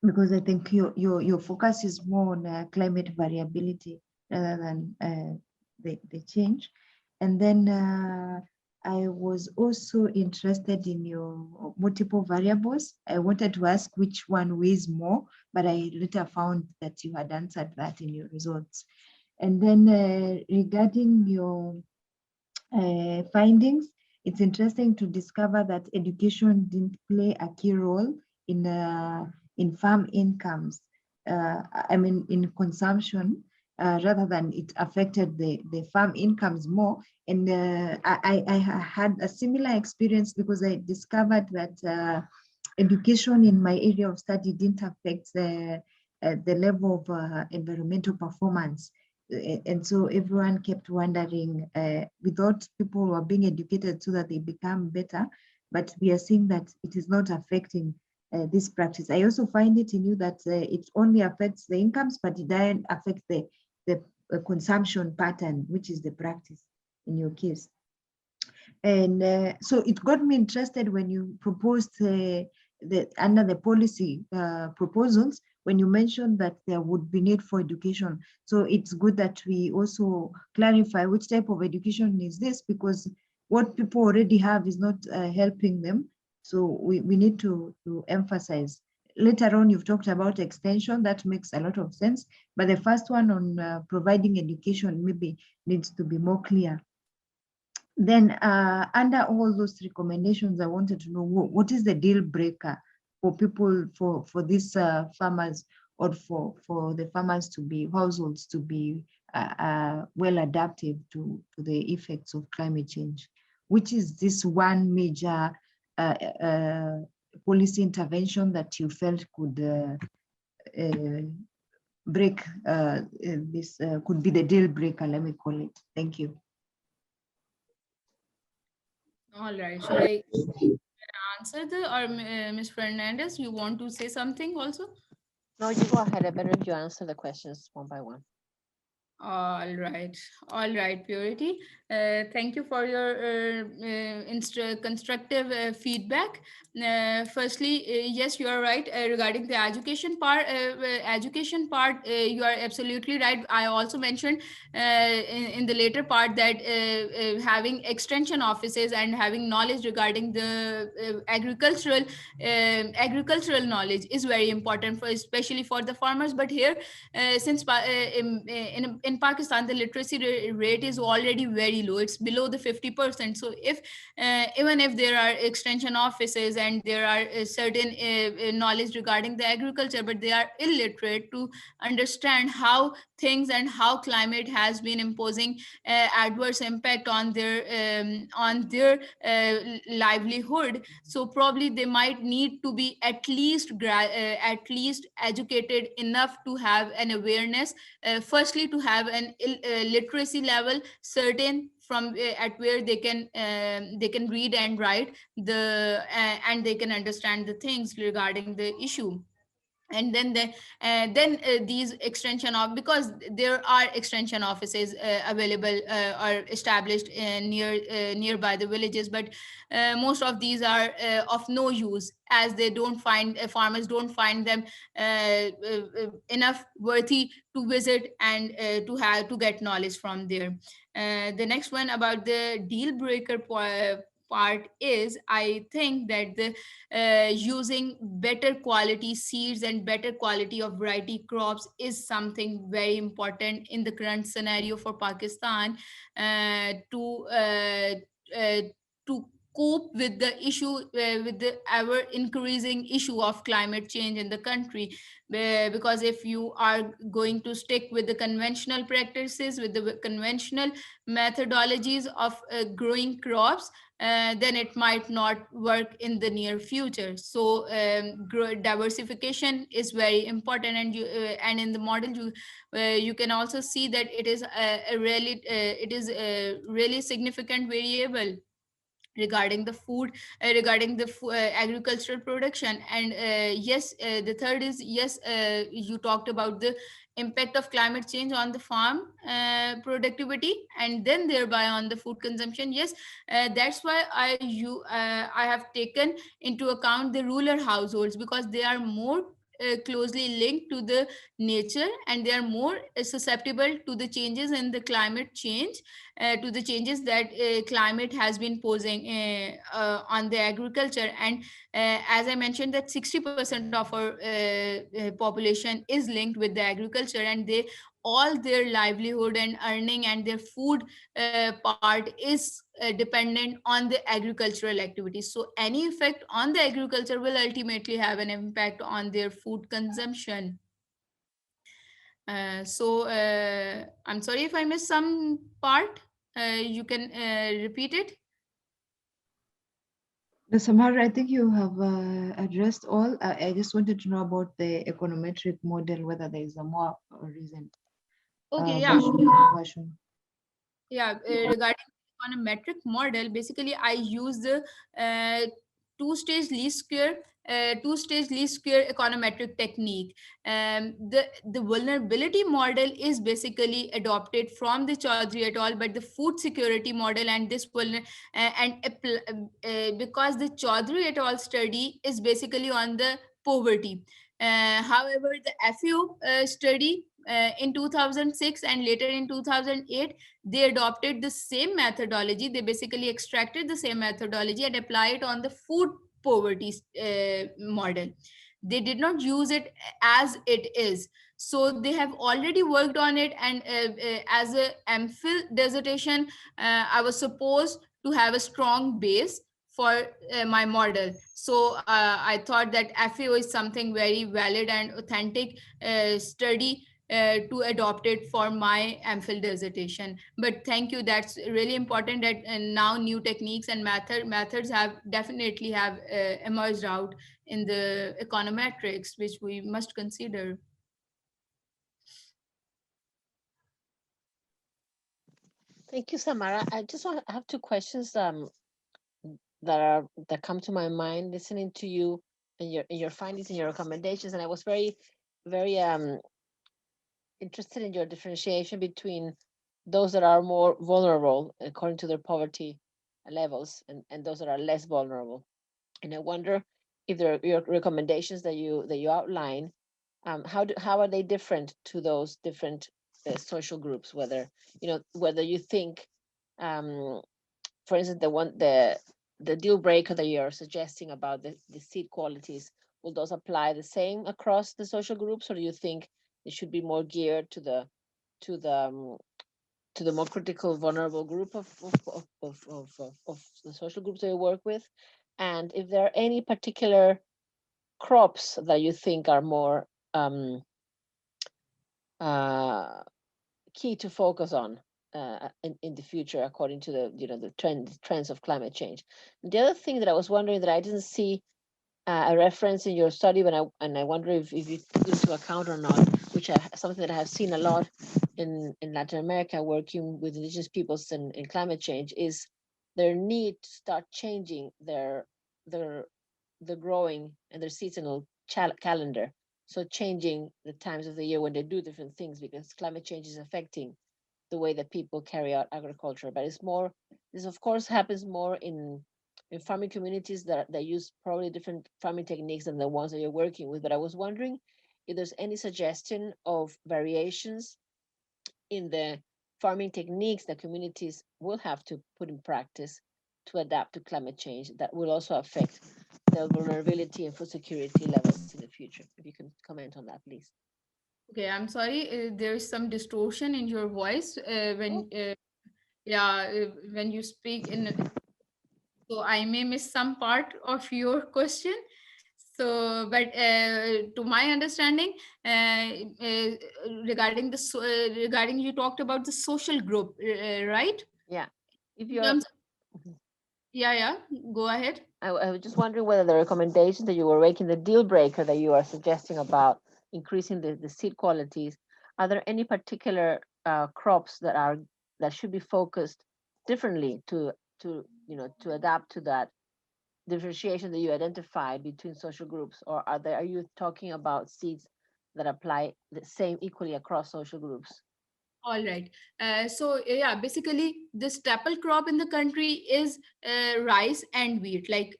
Speaker 4: because I think your focus is more on climate variability rather than the change. And then I was also interested in your multiple variables. I wanted to ask which one weighs more, but I later found that you had answered that in your results. And then regarding your findings, it's interesting to discover that education didn't play a key role in farm incomes. I mean, in consumption, rather than it affected the farm incomes more. And I had a similar experience because I discovered that education in my area of study didn't affect the level of environmental performance And so everyone kept wondering, we thought people were being educated so that they become better, but we are seeing that it is not affecting this practice. I also find it in you that it only affects the incomes, but it doesn't affect the consumption pattern, which is the practice in your case. And so it got me interested when you proposed under the policy proposals, when you mentioned that there would be need for education. So it's good that we also clarify which type of education is this, because what people already have is not helping them. So we need to emphasize. Later on, you've talked about extension. That makes a lot of sense. But the first one on providing education maybe needs to be more clear. Then under all those recommendations, I wanted to know what is the deal breaker for people, for these farmers, or for the farmers to be, households to be well adaptive to the effects of climate change? Which is this one major policy intervention that you felt could break this, could be the deal breaker, let me call it. Thank you.
Speaker 1: All right. Should I answer or Ms. Fernandez, you want to say something also?
Speaker 2: No, you go ahead. I better you answer the questions one by one.
Speaker 1: All right, Purity. Thank you for your constructive feedback. Firstly, yes, you are right regarding the education part. You are absolutely right. I also mentioned in the later part that having extension offices and having knowledge regarding the agricultural knowledge is very important for, especially for the farmers. But here, since in Pakistan, the literacy rate is already very low. It's below the 50%. So if even if there are extension offices and there are certain knowledge regarding the agriculture, but they are illiterate to understand how things and how climate has been imposing adverse impact on their livelihood, so probably they might need to be at least educated enough to have an awareness, firstly to have an literacy level certain from at where they can read and write and they can understand the things regarding the issue. And then these extension of, because there are extension offices available or established nearby the villages, but most of these are of no use, as they don't find farmers don't find them enough worthy to visit and to get knowledge from there. The next one about the deal breaker part is, I think that the using better quality seeds and better quality of variety crops is something very important in the current scenario for Pakistan, uh, to cope with the issue, with the ever increasing issue of climate change in the country. Because if you are going to stick with the conventional practices, with the conventional methodologies of growing crops, then it might not work in the near future. So diversification is very important, and in the model you can also see that it is a really significant variable regarding the food, regarding the agricultural production. And yes, the third is, yes, you talked about the impact of climate change on the farm productivity, and then thereby on the food consumption. Yes, that's why I have taken into account the rural households, because they are more closely linked to the nature, and they are more susceptible to the changes in the climate change, to the changes that climate has been posing on the agriculture. And as I mentioned, that 60% of our population is linked with the agriculture, and they all their livelihood and earning and their food part is dependent on the agricultural activities. So any effect on the agriculture will ultimately have an impact on their food consumption. I'm sorry if I missed some part. You can repeat it.
Speaker 4: Samara, I think you have addressed all. I just wanted to know about the econometric model, whether there is a more recent
Speaker 1: Okay, yeah.
Speaker 4: version.
Speaker 1: Yeah, regarding econometric model, basically I use the uh, two-stage least square econometric technique. The vulnerability model is basically adopted from the Chaudhary et al, but the food security model and because the Chaudhary et al study is basically on the poverty. However, the FAO study in 2006 and later in 2008, they adopted the same methodology. They basically extracted the same methodology and applied it on the food poverty model. They did not use it as it is. So they have already worked on it, and as a MPhil dissertation, I was supposed to have a strong base for my model. So I thought that FAO is something very valid and authentic study to adopt it for my MPhil dissertation. But thank you. That's really important that now new techniques and methods have definitely have emerged out in the econometrics, which we must consider.
Speaker 2: Thank you, Samara. I have two questions that come to my mind listening to you and your findings and your recommendations. And I was very interested in your differentiation between those that are more vulnerable according to their poverty levels and those that are less vulnerable. And I wonder if there are your recommendations that you outline, how are they different to those different social groups? Whether you think, um, for instance, the deal breaker that you're suggesting about the seed qualities, will those apply the same across the social groups, or do you think it should be more geared to the to the more critical, vulnerable group of the social groups that you work with? And if there are any particular crops that you think are more uh, key to focus on in the future, according to the trends of climate change. The other thing that I was wondering that I didn't see a reference in your study, and I wonder if you took into account or not, which something that I have seen a lot in Latin America, working with indigenous peoples in climate change, is their need to start changing their the growing and their seasonal calendar. So changing the times of the year when they do different things, because climate change is affecting the way that people carry out agriculture. But this of course happens more in farming communities that use probably different farming techniques than the ones that you're working with. But I was wondering if there's any suggestion of variations in the farming techniques that communities will have to put in practice to adapt to climate change that will also affect the vulnerability and food security levels in the future. If you can comment on that, please.
Speaker 1: Okay, I'm sorry. There is some distortion in your voice
Speaker 2: Oh,
Speaker 1: when you speak in. So I may miss some part of your question. So, but to my understanding, regarding you talked about the social group, right?
Speaker 2: yeah. If
Speaker 1: In
Speaker 2: you're
Speaker 1: terms, yeah, yeah. Go ahead.
Speaker 2: I was just wondering whether the recommendations that you were making, the deal breaker that you are suggesting about increasing the seed qualities, are there any particular crops that should be focused differently to adapt to that differentiation that you identified between social groups, or are you talking about seeds that apply the same equally across social groups?
Speaker 1: All right. Yeah, basically the staple crop in the country is rice and wheat. Like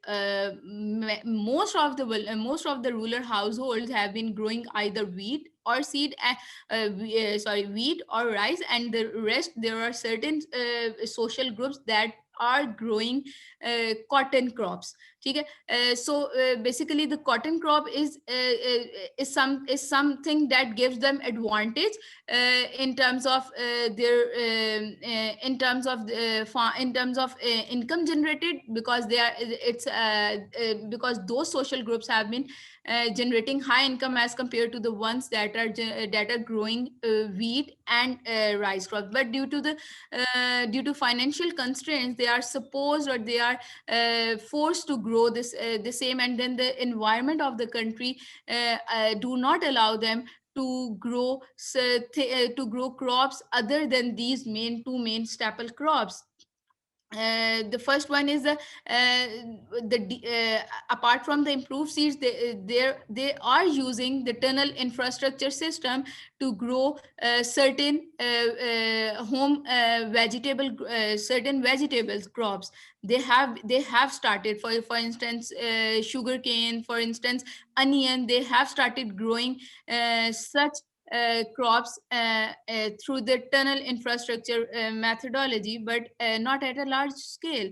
Speaker 1: most of the rural households have been growing either wheat or wheat or rice, and the rest there are certain social groups that are growing cotton crops. Okay. Basically the cotton crop is something that gives them advantage in terms of in terms of income generated, because because those social groups have been generating high income as compared to the ones that are growing wheat and rice crops. But due to financial constraints, they are supposed, or they are forced to grow the same, and then the environment of the country do not allow them to grow to grow crops other than these two main staple crops. The first one is apart from the improved seeds, they are using the tunnel infrastructure system to grow certain home certain vegetables crops. They have started, for instance, sugarcane, for instance, onion. They have started growing such crops through the tunnel infrastructure methodology, but not at a large scale.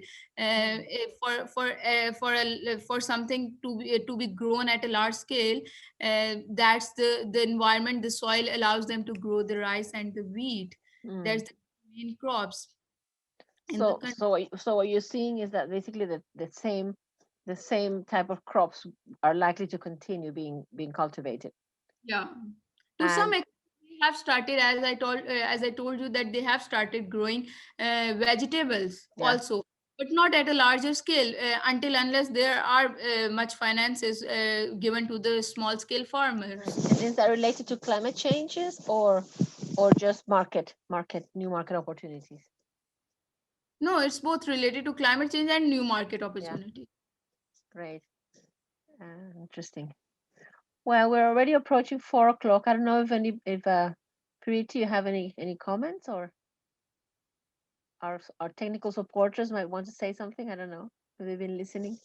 Speaker 1: For something to be grown at a large scale, that's the environment, the soil allows them to grow the rice and the wheat. That's the main crops in the country.
Speaker 2: So what you're seeing is that basically the same type of crops are likely to continue being cultivated.
Speaker 1: Yeah, to some extent they have started, as I told you, that they have started growing vegetables also, but not at a larger scale, until unless there are much finances given to the small scale farmers.
Speaker 2: And is that related to climate changes or just new market opportunities?
Speaker 1: No, it's both related to climate change and new market opportunity.
Speaker 2: Great. Interesting. Well, we're already approaching 4 o'clock. I don't know if Preeti, you have any comments, or our technical supporters might want to say something. I don't know. Have they been listening?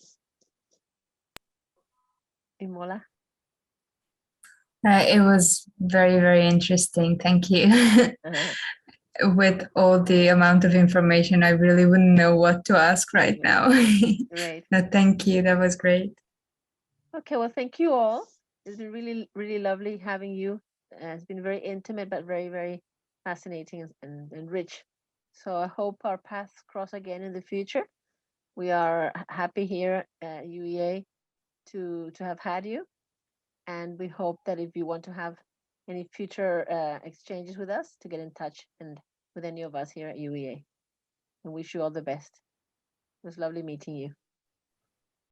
Speaker 2: Imola?
Speaker 5: It was very, very interesting. Thank you. With all the amount of information, I really wouldn't know what to ask right now.
Speaker 2: Great.
Speaker 5: No, thank you. That was great.
Speaker 2: Okay, well, thank you all. It's been really, really lovely having you. It's been very intimate, but very, very fascinating and rich. So I hope our paths cross again in the future. We are happy here at UEA to have had you. And we hope that if you want to have any future exchanges with us, to get in touch and with any of us here at UEA. And wish you all the best. It was lovely meeting you.